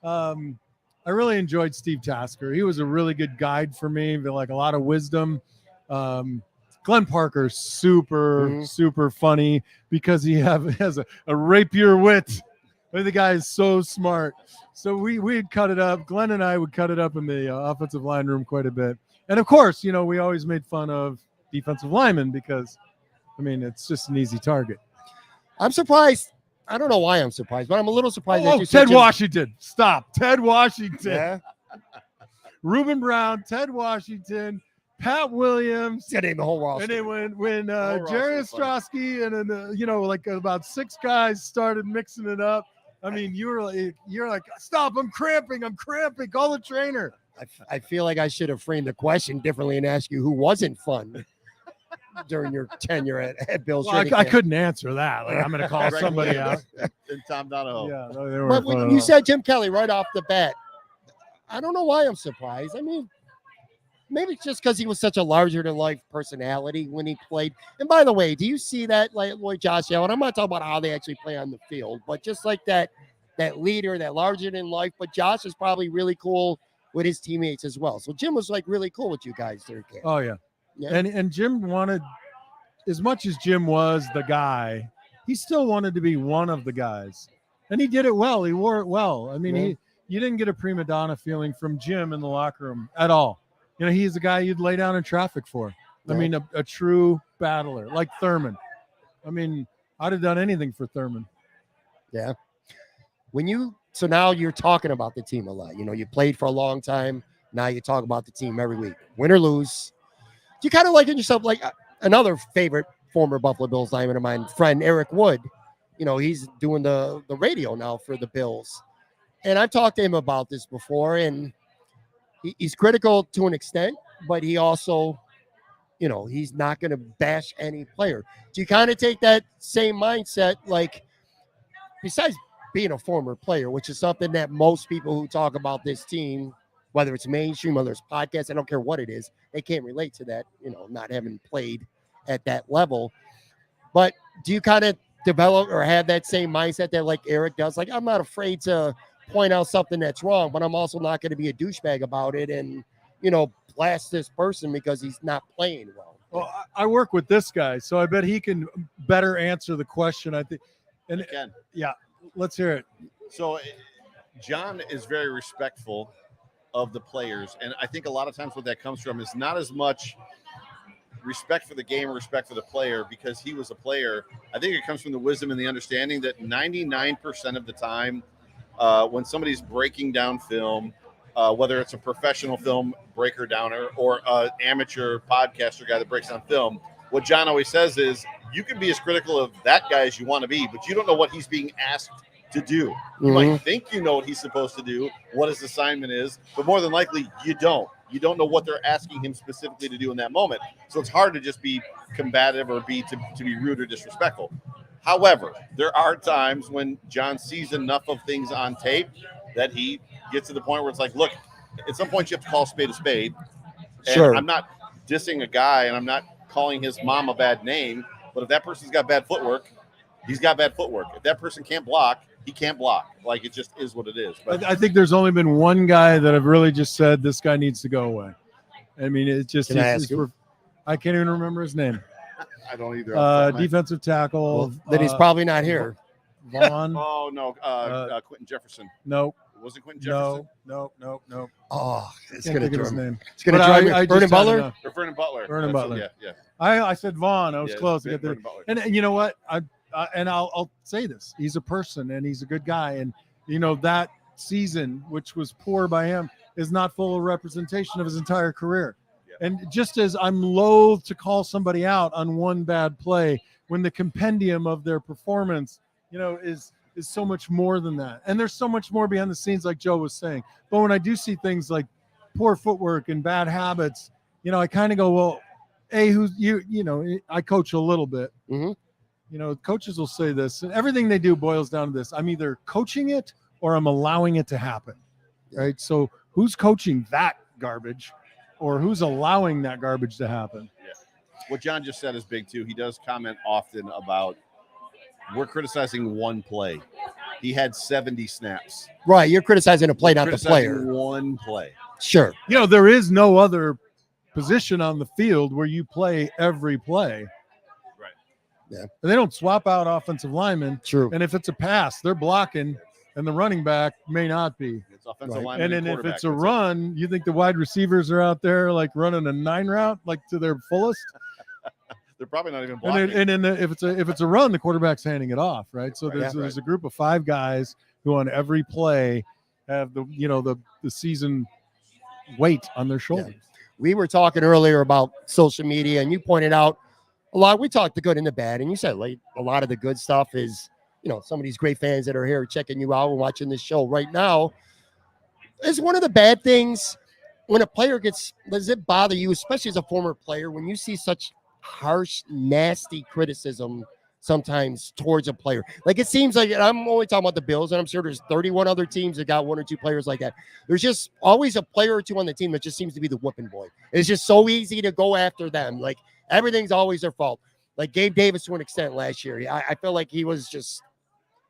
I really enjoyed Steve Tasker. He was a really good guide for me, like a lot of wisdom. Glenn Parker's super funny because he has a rapier wit. I mean, the guy is so smart. So we'd cut it up. Glenn and I would cut it up in the offensive line room quite a bit. And, of course, we always made fun of defensive linemen because, it's just an easy target. I'm surprised. I don't know why I'm surprised, but I'm a little surprised. Oh, Ted Washington. Stop. Ted Washington. Yeah. Reuben Brown, Ted Washington, Pat Williams. Yeah, name the whole roster. And then when Jerry Ostrowski and then, like about 6 guys started mixing it up, you're like, stop, I'm cramping, call the trainer. I feel like I should have framed the question differently and asked you who wasn't fun during your tenure at Bill's. Well, I couldn't answer that. Like I'm going to call somebody out. And Tom Donahoe. Yeah, no, they were. But when you said Jim Kelly right off the bat, I don't know why I'm surprised. Maybe it's just because he was such a larger-than-life personality when he played. And by the way, do you see that, like Josh Allen? I'm not talking about how they actually play on the field, but just like that leader, that larger-than-life. But Josh is probably really cool with his teammates as well. So Jim was like really cool with you guys during camp. Oh yeah. And Jim wanted, as much as Jim was the guy, he still wanted to be one of the guys, and he did it well. He wore it well. You didn't get a prima donna feeling from Jim in the locker room at all. He's a guy you'd lay down in traffic for. Yeah. A true battler like Thurman. I'd have done anything for Thurman. Yeah. So now you're talking about the team a lot. You played for a long time. Now you talk about the team every week, win or lose. Do you kind of like it yourself? Like another favorite former Buffalo Bills lineman of mine, friend Eric Wood. He's doing the radio now for the Bills. And I've talked to him about this before, and he's critical to an extent, but he also, he's not going to bash any player. Do you kind of take that same mindset, like, besides being a former player, which is something that most people who talk about this team, whether it's mainstream, whether it's podcasts, I don't care what it is, they can't relate to that, not having played at that level. But do you kind of develop or have that same mindset that like Eric does? Like, I'm not afraid to point out something that's wrong, but I'm also not going to be a douchebag about it and, blast this person because he's not playing well. Well, I work with this guy, so I bet he can better answer the question, I think. And Again. Yeah. Let's hear it. So John is very respectful of the players. And I think a lot of times what that comes from is not as much respect for the game or respect for the player because he was a player. I think it comes from the wisdom and the understanding that 99% of the time when somebody's breaking down film, whether it's a professional film breaker downer or an amateur podcaster guy that breaks down film, what John always says is you can be as critical of that guy as you want to be, but you don't know what he's being asked to do. You might think you know what he's supposed to do, what his assignment is, but more than likely you don't. You don't know what they're asking him specifically to do in that moment. So it's hard to just be combative or to be rude or disrespectful. However, there are times when John sees enough of things on tape that he gets to the point where it's like, look, at some point you have to call a spade a spade. And Sure. I'm not dissing a guy and I'm not calling his mom a bad name, but if that person's got bad footwork, he's got bad footwork. If that person can't block, he can't block. Like, it just is what it is. But I think there's only been one guy that I've really just said this guy needs to go away. It just I can't even remember his name. I don't either. Defensive tackle. Well, then he's probably not here. Vaughn. Oh no, Quentin Jefferson. Nope. It wasn't Quentin Jefferson. No. Oh, it's Can't going to think of his drive me. name. It's going to But drive me. I Vernon just had Butler? enough. Or Vernon Butler. Vernon Butler. Yeah. I said Vaughn. I was close to get there. Vernon Butler. And you know what? I'll say this. He's a person and he's a good guy. And you know that season, which was poor by him, is not full of representation of his entire career. Yeah. And just as I'm loath to call somebody out on one bad play, when the compendium of their performance, you know, is so much more than that. And there's so much more behind the scenes, like Joe was saying. But when I do see things like poor footwork and bad habits, you know, I kind of go, well, you know, I coach a little bit. Mm-hmm. You know, coaches will say this, and everything they do boils down to this. I'm either coaching it or I'm allowing it to happen, right? So who's coaching that garbage or who's allowing that garbage to happen? Yeah. What John just said is big, too. He does comment often about we're criticizing one play. He had 70 snaps. Right. You're criticizing a play, not the player. One play. Sure. You know, there is no other position on the field where you play every play. Right. Yeah. And they don't swap out offensive linemen. True. And if it's a pass, they're blocking, and the running back may not be. It's offensive Right. lineman And then if it's a quarterback. run, you think the wide receivers are out there like running a 9 route, like to their fullest? They're probably not even blocking. And then if it's a run, the quarterback's handing it off, right? So there's a group of 5 guys who on every play have the season weight on their shoulders. Yeah. We were talking earlier about social media, and you pointed out a lot. We talked the good and the bad, and you said like a lot of the good stuff is, you know, some of these great fans that are here checking you out and watching this show right now. Is one of the bad things when a player does it bother you, especially as a former player, when you see such harsh, nasty criticism sometimes towards a player? Like it seems like, I'm only talking about the Bills, and I'm sure there's 31 other teams that got 1 or 2 players like that. There's just always a player or two on the team that just seems to be the whooping boy. It's just so easy to go after them. Like everything's always their fault. Like Gabe Davis to an extent last year. I feel like he was just.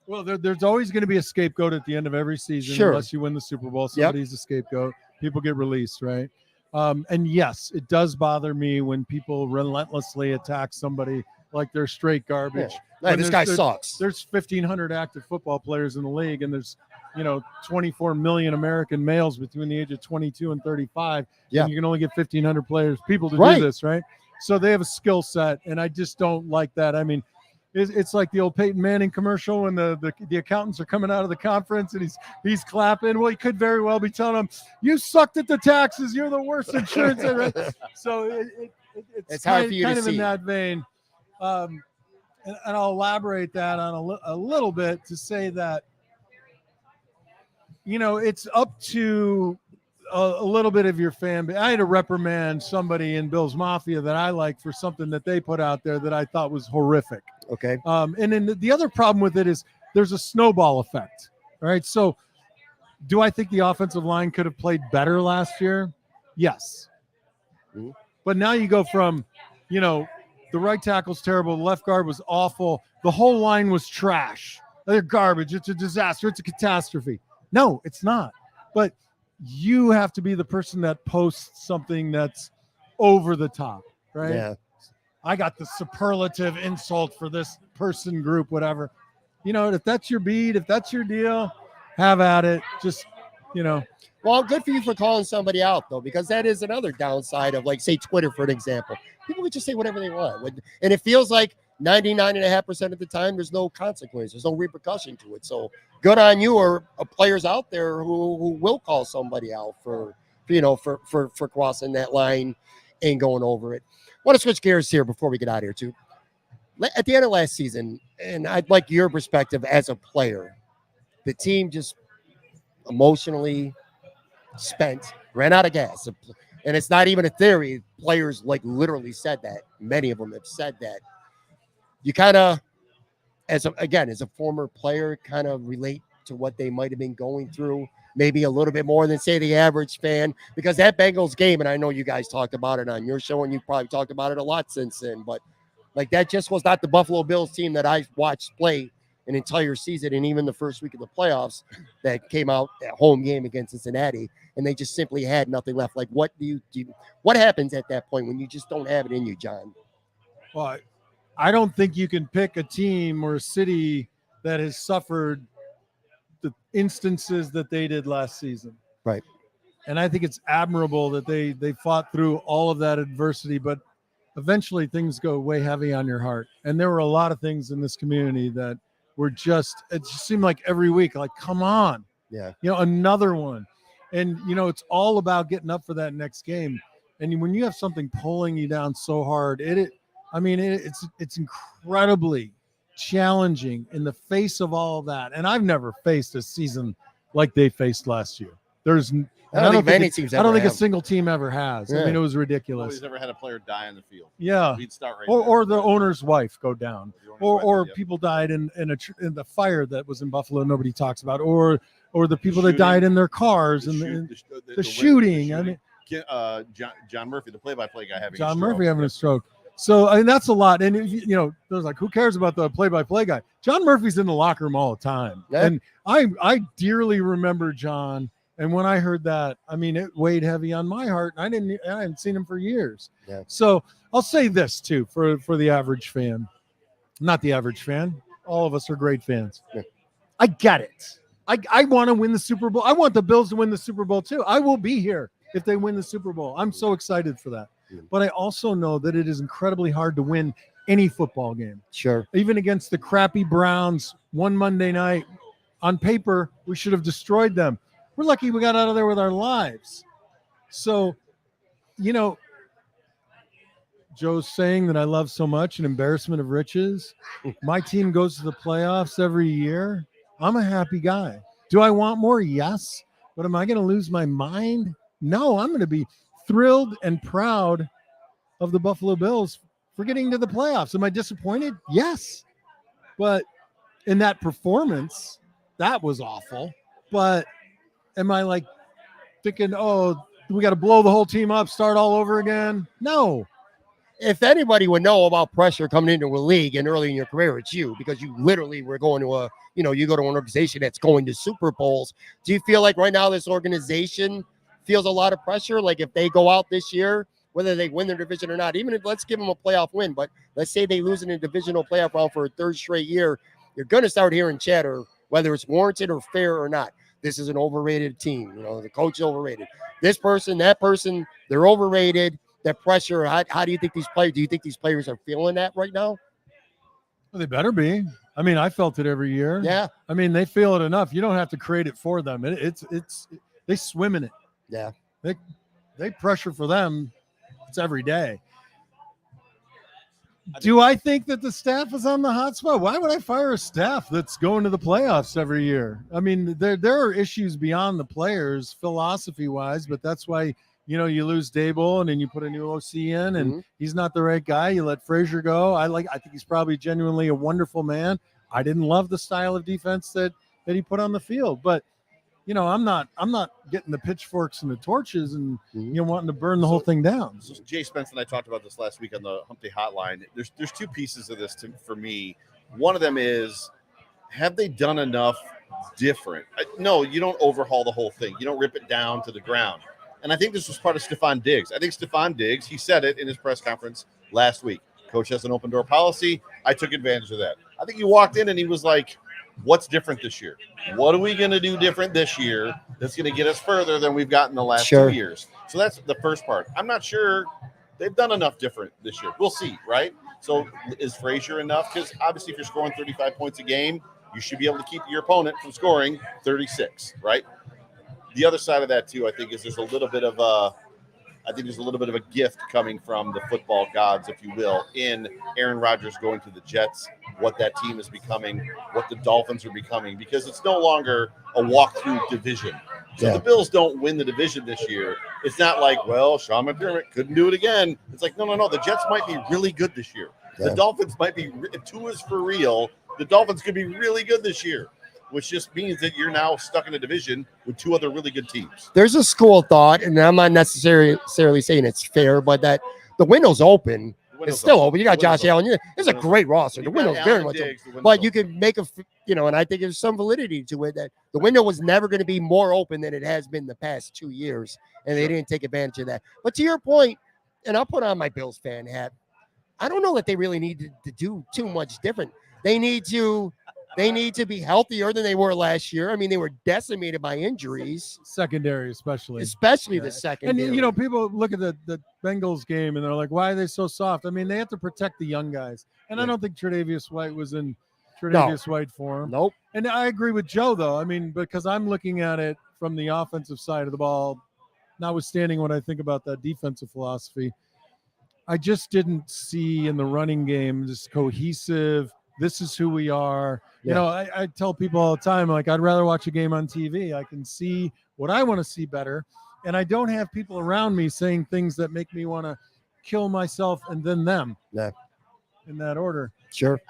Well, there's always going to be a scapegoat at the end of every season. Sure. Unless you win the Super Bowl. Somebody's a scapegoat. People get released, right? And yes, it does bother me when people relentlessly attack somebody like they're straight garbage. Yeah. Hey, this guy sucks. There's 1,500 active football players in the league, and there's 24 million American males between the age of 22 and 35. Yeah. And you can only get 1,500 people to Right. do this, right? So they have a skill set, and I just don't like that. I mean, it's like the old Peyton Manning commercial when the accountants are coming out of the conference and he's clapping. Well, he could very well be telling them, "You sucked at the taxes. You're the worst insurance." Right? So it's hard for you kind to of see. in that vein. And I'll elaborate that on a little bit to say that, it's up to a little bit of your fan base. I had to reprimand somebody in Bill's Mafia that I like for something that they put out there that I thought was horrific. Okay. And then the other problem with it is there's a snowball effect. All right. So do I think the offensive line could have played better last year? Yes. Mm-hmm. But now you go from, the right tackle's terrible. The left guard was awful. The whole line was trash. They're garbage. It's a disaster. It's a catastrophe. No, it's not. But you have to be the person that posts something that's over the top, right? Yeah. I got the superlative insult for this person group, whatever. If that's your beat, if that's your deal, have at it. Just, Well, good for you for calling somebody out, though, because that is another downside of, like, say, Twitter, for an example. People would just say whatever they want. And it feels like 99.5% of the time there's no consequence. There's no repercussion to it. So good on you, or players out there who will call somebody out for crossing that line and going over it. I want to switch gears here before we get out of here, too. At the end of last season, and I'd like your perspective as a player, the team just emotionally spent, ran out of gas. And it's not even a theory. Players literally said that. Many of them have said that. You kind of, as a former player, kind of relate to what they might have been going through, maybe a little bit more than, say, the average fan, because that Bengals game, and I know you guys talked about it on your show, and you probably talked about it a lot since then, but that just was not the Buffalo Bills team that I watched play an entire season, and even the first week of the playoffs that came out at home game against Cincinnati, and they just simply had nothing left. What what happens at that point when you just don't have it in you, John? Well, I don't think you can pick a team or a city that has suffered the instances that they did last season. Right. And I think it's admirable that they fought through all of that adversity, but eventually things go way heavy on your heart. And there were a lot of things in this community that were it just seemed like every week, like, come on. Yeah. Another one. And, it's all about getting up for that next game. And when you have something pulling you down so hard, it's incredibly challenging in the face of all of that. And I've never faced a season like they faced last year. I don't think a single team ever has. Yeah. It was ridiculous. Nobody's ever had a player die on the field. Yeah. We'd start right or the owner's wife go down. Or people died in the fire that was in Buffalo nobody talks about. Or the people that died in their cars and the shooting. I mean, John Murphy, the play-by-play guy, having a stroke. So that's a lot. And there's like, who cares about the play-by-play guy? John Murphy's in the locker room all the time. Yeah. And I dearly remember John. And when I heard that, it weighed heavy on my heart. I hadn't seen him for years. Yeah. So I'll say this too for the average fan, not the average fan. All of us are great fans. Yeah. I get it. I want to win the Super Bowl. I want the Bills to win the Super Bowl too. I will be here if they win the Super Bowl. I'm so excited for that. Yeah. But I also know that it is incredibly hard to win any football game. Sure. Even against the crappy Browns one Monday night, on paper, we should have destroyed them. We're lucky we got out of there with our lives. So, Joe's saying that I love so much, an embarrassment of riches. My team goes to the playoffs every year. I'm a happy guy. Do I want more? Yes. But am I going to lose my mind? No, I'm going to be thrilled and proud of the Buffalo Bills for getting to the playoffs. Am I disappointed? Yes. But in that performance, that was awful. But am I like thinking, oh, we got to blow the whole team up, start all over again? No. If anybody would know about pressure coming into a league and early in your career, it's you, because you literally were going to you go to an organization that's going to Super Bowls. Do you feel like right now this organization feels a lot of pressure? Like if they go out this year, whether they win their division or not, even if let's give them a playoff win, but let's say they lose in a divisional playoff round for a third straight year, you're going to start hearing chatter, whether it's warranted or fair or not. This is an overrated team. The coach is overrated. This person, that person, they're overrated. That pressure. How do you think these players? Do you think these players are feeling that right now? Well, they better be. I felt it every year. Yeah. They feel it enough. You don't have to create it for them. It's they swim in it. Yeah. They pressure for them. It's every day. Do I think that the staff is on the hot spot? Why would I fire a staff that's going to the playoffs every year? There are issues beyond the players philosophy-wise, but that's why, you lose Dable and then you put a new OC in and he's not the right guy. You let Frazier go. I think he's probably genuinely a wonderful man. I didn't love the style of defense that he put on the field, but I'm not getting the pitchforks and the torches and wanting to burn the whole thing down. So Jay Spence and I talked about this last week on the Hump Day Hotline. There's two pieces of this for me. One of them is, have they done enough different? No, you don't overhaul the whole thing. You don't rip it down to the ground. And I think this was part of Stephon Diggs. I think Stephon Diggs, he said it in his press conference last week. Coach has an open door policy. I took advantage of that. I think he walked in and he was like, what's different this year? What are we going to do different this year that's going to get us further than we've gotten the last 2 years? So that's the first part. I'm not sure they've done enough different this year. We'll see, right? So is Frazier enough? Because obviously if you're scoring 35 points a game, you should be able to keep your opponent from scoring 36, right? The other side of that too, I think, is there's a little bit of a gift coming from the football gods, if you will, in Aaron Rodgers going to the Jets, what that team is becoming, what the Dolphins are becoming, because it's no longer a walk-through division. So the Bills don't win the division this year. It's not like, well, Sean McDermott couldn't do it again. It's like, no. The Jets might be really good this year. Yeah. The Dolphins might be, if Tua's for real, the Dolphins could be really good this year, which just means that you're now stuck in a division with two other really good teams. There's a school of thought, and I'm not necessarily saying it's fair, but that the window's open. It's still open. You got Josh Allen. It's a great roster. The window's very much open. But you can make and I think there's some validity to it that the window was never going to be more open than it has been the past 2 years, and they didn't take advantage of that. But to your point, and I'll put on my Bills fan hat, I don't know that they really need to do too much different. They need to They need to be healthier than they were last year. I mean, they were decimated by injuries, secondary especially the secondary. And people look at the Bengals game and they're like, why are they so soft? I mean, they have to protect the young guys, and I don't think Tre'Davious White was in Tre'Davious White form. Nope. And I agree with Joe, though. I mean, because I'm looking at it from the offensive side of the ball, notwithstanding what I think about that defensive philosophy. I just didn't see in the running game this cohesive, this is who we are. Yeah. I tell people all the time, like, I'd rather watch a game on TV. I can see what I want to see better. And I don't have people around me saying things that make me want to kill myself and then them. Yeah. In that order. Sure.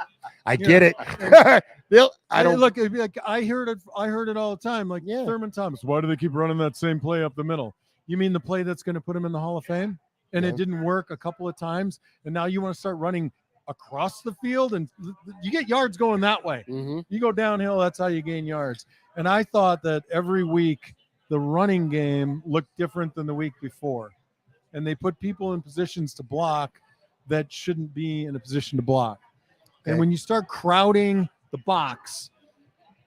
I get it. I don't look. I heard it all the time. Like Thurman Thomas. Why do they keep running that same play up the middle? You mean the play that's going to put him in the Hall of Fame? And it didn't work a couple of times, and now you want to start running across the field, and you get yards going that way. Mm-hmm. You go downhill, that's how you gain yards. And I thought that every week the running game looked different than the week before, and they put people in positions to block that shouldn't be in a position to block. Okay. And when you start crowding the box,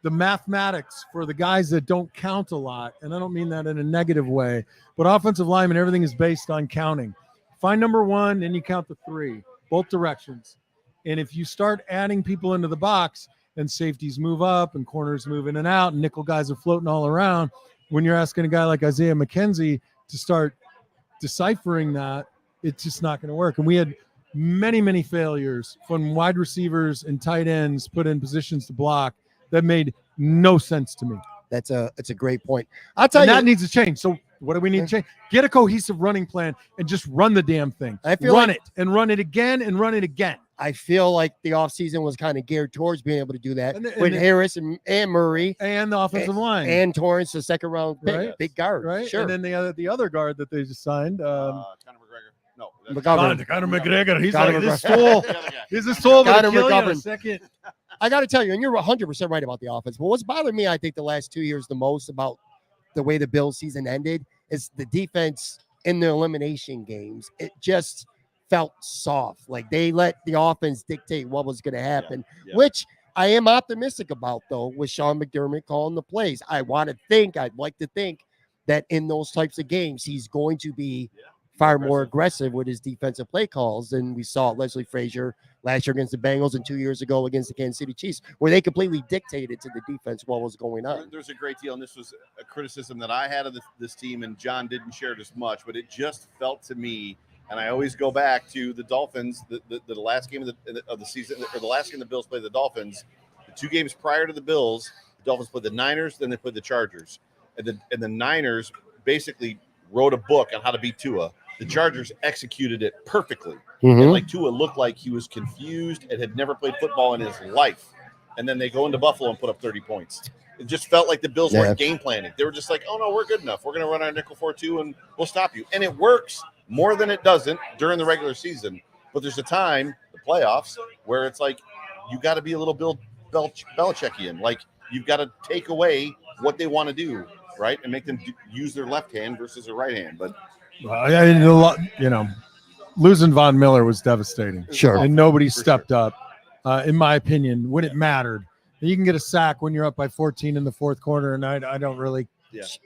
the mathematics for the guys that don't count a lot, and I don't mean that in a negative way, but offensive linemen, everything is based on counting. Find number one, and you count the three, both directions. And if you start adding people into the box and safeties move up and corners move in and out and nickel guys are floating all around, when you're asking a guy like Isaiah McKenzie to start deciphering that, it's just not going to work. And we had many, many failures from wide receivers and tight ends put in positions to block that made no sense to me. That's a great point. I'll tell you, that needs to change. So what do we need to change? Get a cohesive running plan and just run the damn thing. Run it and run it again and run it again. I feel like the offseason was kind of geared towards being able to do that with Harris and Murray and the offensive line and Torrance, the second round pick, big guard, right? Sure. And then the other guard that they just signed, Conor McGregor. Conor McGregor. He's like this soul. He's a soul. Conor McGregor. In a second. I got to tell you, and you're 100% right about the offense. But what's bothered me, I think, the last 2 years the most about the way the Bills season ended is the defense in the elimination games. It just felt soft. Like they let the offense dictate what was going to happen, which I am optimistic about, though, with Sean McDermott calling the plays. I'd like to think that in those types of games, he's going to be far more aggressive with his defensive play calls than we saw Leslie Frazier last year against the Bengals and 2 years ago against the Kansas City Chiefs, where they completely dictated to the defense what was going on. There's a great deal, and this was a criticism that I had of this team, and John didn't share it as much, but it just felt to me, and I always go back to the Dolphins, the last game of the season, or the last game the Bills played the Dolphins. The 2 games prior to the Bills, the Dolphins played the Niners, then they played the Chargers. And the Niners basically wrote a book on how to beat Tua. The Chargers executed it perfectly. Mm-hmm. And like Tua looked like he was confused and had never played football in his life. And then they go into Buffalo and put up 30 points. It just felt like the Bills weren't game planning. They were just like, oh, no, we're good enough. We're going to run our nickel 4-2 and we'll stop you. And it works more than it doesn't during the regular season. But there's a time, the playoffs, where it's like you got to be a little Bill Belichickian. Like you've got to take away what they want to do, right? And make them use their left hand versus their right hand. But losing Von Miller was devastating. Sure. And nobody stepped up, in my opinion, when it mattered. You can get a sack when you're up by 14 in the fourth quarter, and I don't really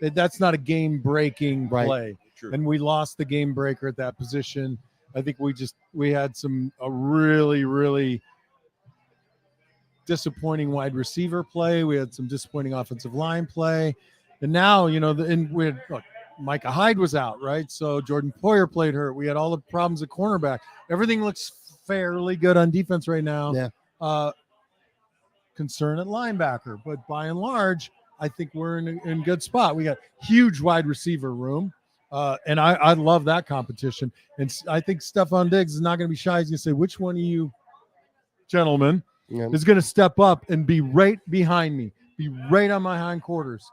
that's not a game-breaking play. True. And we lost the game breaker at that position. I think we had a really, really disappointing wide receiver play. We had some disappointing offensive line play. And now, Micah Hyde was out, right? So Jordan Poyer played hurt. We had all the problems at cornerback. Everything looks fairly good on defense right now. Yeah. Concern at linebacker, but by and large, I think we're in a good spot. We got huge wide receiver room, and I love that competition. And I think Stephon Diggs is not going to be shy. He's going to say, which one of you gentlemen is going to step up and be right behind me, be right on my hindquarters,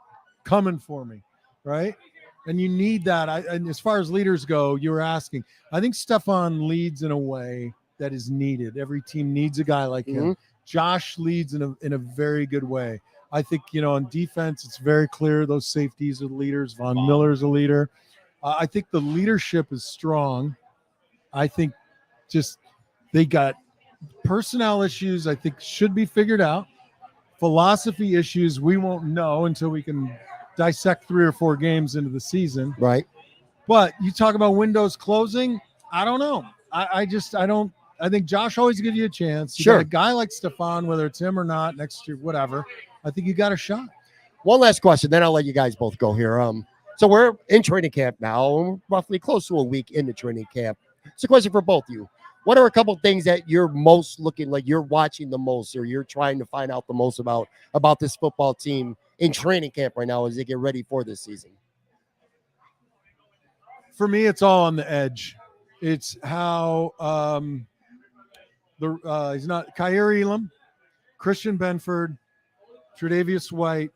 coming for me, right? And you need that. And as far as leaders go, you were asking. I think Stephon leads in a way that is needed. Every team needs a guy like him. Josh leads in a very good way. I think, on defense, it's very clear those safeties are the leaders. Von Miller's a leader. I think the leadership is strong. I think just they got personnel issues I think should be figured out. philosophy issues we won't know until we can dissect 3 or 4 games into the season. Right. But you talk about windows closing. I don't know. I think Josh always gives you a chance. You Sure. got a guy like Stefan, whether it's him or not, next year, whatever. I think you got a shot. One last question, then I'll let you guys both go here. So we're in training camp now, roughly close to a week into training camp. It's a question for both of you. What are a couple things that you're most looking like you're watching the most, or you're trying to find out the most about this football team in training camp right now as they get ready for this season? For me, it's all on the edge. It's how he's not Kyer Elam, Christian Benford, Tre'Davious White,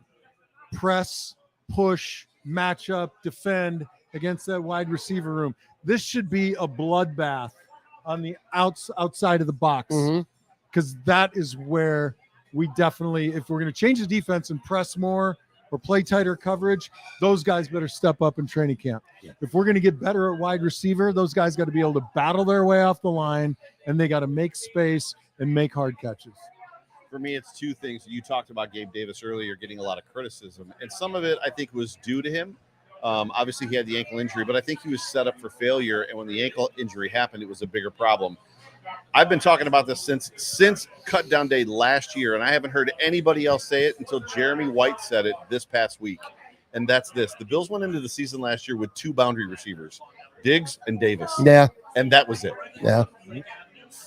press, push, matchup, defend against that wide receiver room. This should be a bloodbath on the outside of the box, because that is where we definitely, if we're going to change the defense and press more or play tighter coverage, those guys better step up in training camp. Yeah. If we're going to get better at wide receiver, those guys got to be able to battle their way off the line, and they got to make space and make hard catches. For me, it's 2 things. You talked about Gabe Davis earlier getting a lot of criticism, and some of it I think was due to him. Obviously, he had the ankle injury, but I think he was set up for failure, and when the ankle injury happened, it was a bigger problem. I've been talking about this since cut down day last year, and I haven't heard anybody else say it until Jeremy White said it this past week, and that's this. The Bills went into the season last year with 2 boundary receivers, Diggs and Davis. Yeah. And that was it. Yeah.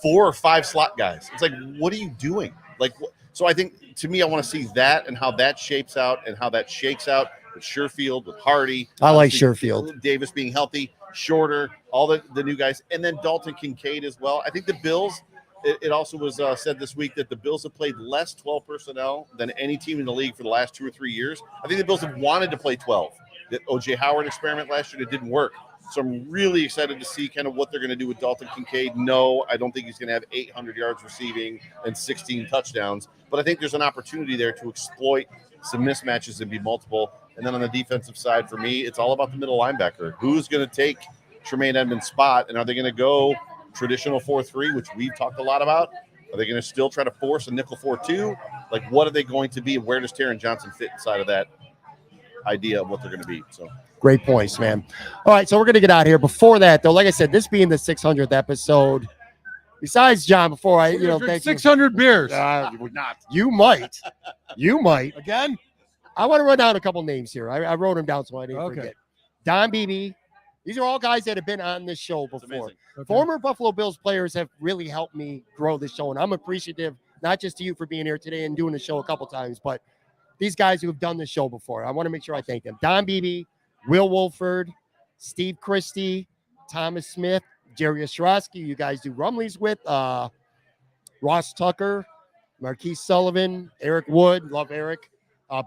4 or 5 slot guys. It's like, what are you doing? So I think, to me, I want to see that and how that shapes out and how that shakes out with Sherfield, with Hardy. I like Sherfield. Davis being healthy, Shorter, all the new guys, and then Dalton Kincaid as well. I think the Bills, it also was said this week that the Bills have played less 12 personnel than any team in the league for the last 2 or 3 years. I think the Bills have wanted to play 12. The O.J. Howard experiment last year, it didn't work. So I'm really excited to see kind of what they're going to do with Dalton Kincaid. No, I don't think he's going to have 800 yards receiving and 16 touchdowns. But I think there's an opportunity there to exploit some mismatches and be multiple. And then on the defensive side, for me, it's all about the middle linebacker. Who's going to take Tremaine Edmonds' spot? And are they going to go traditional 4-3, which we've talked a lot about? Are they going to still try to force a nickel 4-2? Like, what are they going to be? And where does Taron Johnson fit inside of that idea of what they're going to be? So great points, man. All right, so we're going to get out of here. Before that, though, like I said, this being the 600th episode, besides John, before I, thank 600 beers. You might. Again? I want to run down a couple names here. I wrote them down so I didn't forget. Don Beebe. These are all guys that have been on this show before. Okay. Former Buffalo Bills players have really helped me grow this show, and I'm appreciative, not just to you for being here today and doing the show a couple times, but these guys who have done the show before. I want to make sure I thank them. Don Beebe, Will Wolford, Steve Christie, Thomas Smith, Jerry Ostrowski, you guys do Rumley's with, Ross Tucker, Marquise Sullivan, Eric Wood, love Eric,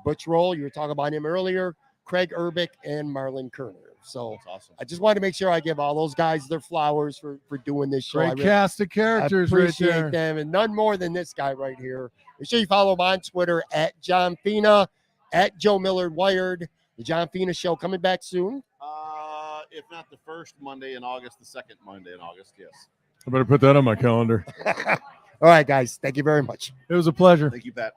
Butch Roll, you were talking about him earlier, Craig Urbick, and Marlon Kerner. So awesome. I just wanted to make sure I give all those guys their flowers for doing this show. Great cast of characters right there. Them, and none more than this guy right here. Make sure you follow him on Twitter at John Fina, at Joe Millard Wired. The John Fina Show coming back soon. If not the first Monday in August, the second Monday in August, yes. I better put that on my calendar. All right, guys. Thank you very much. It was a pleasure. Thank you, Pat.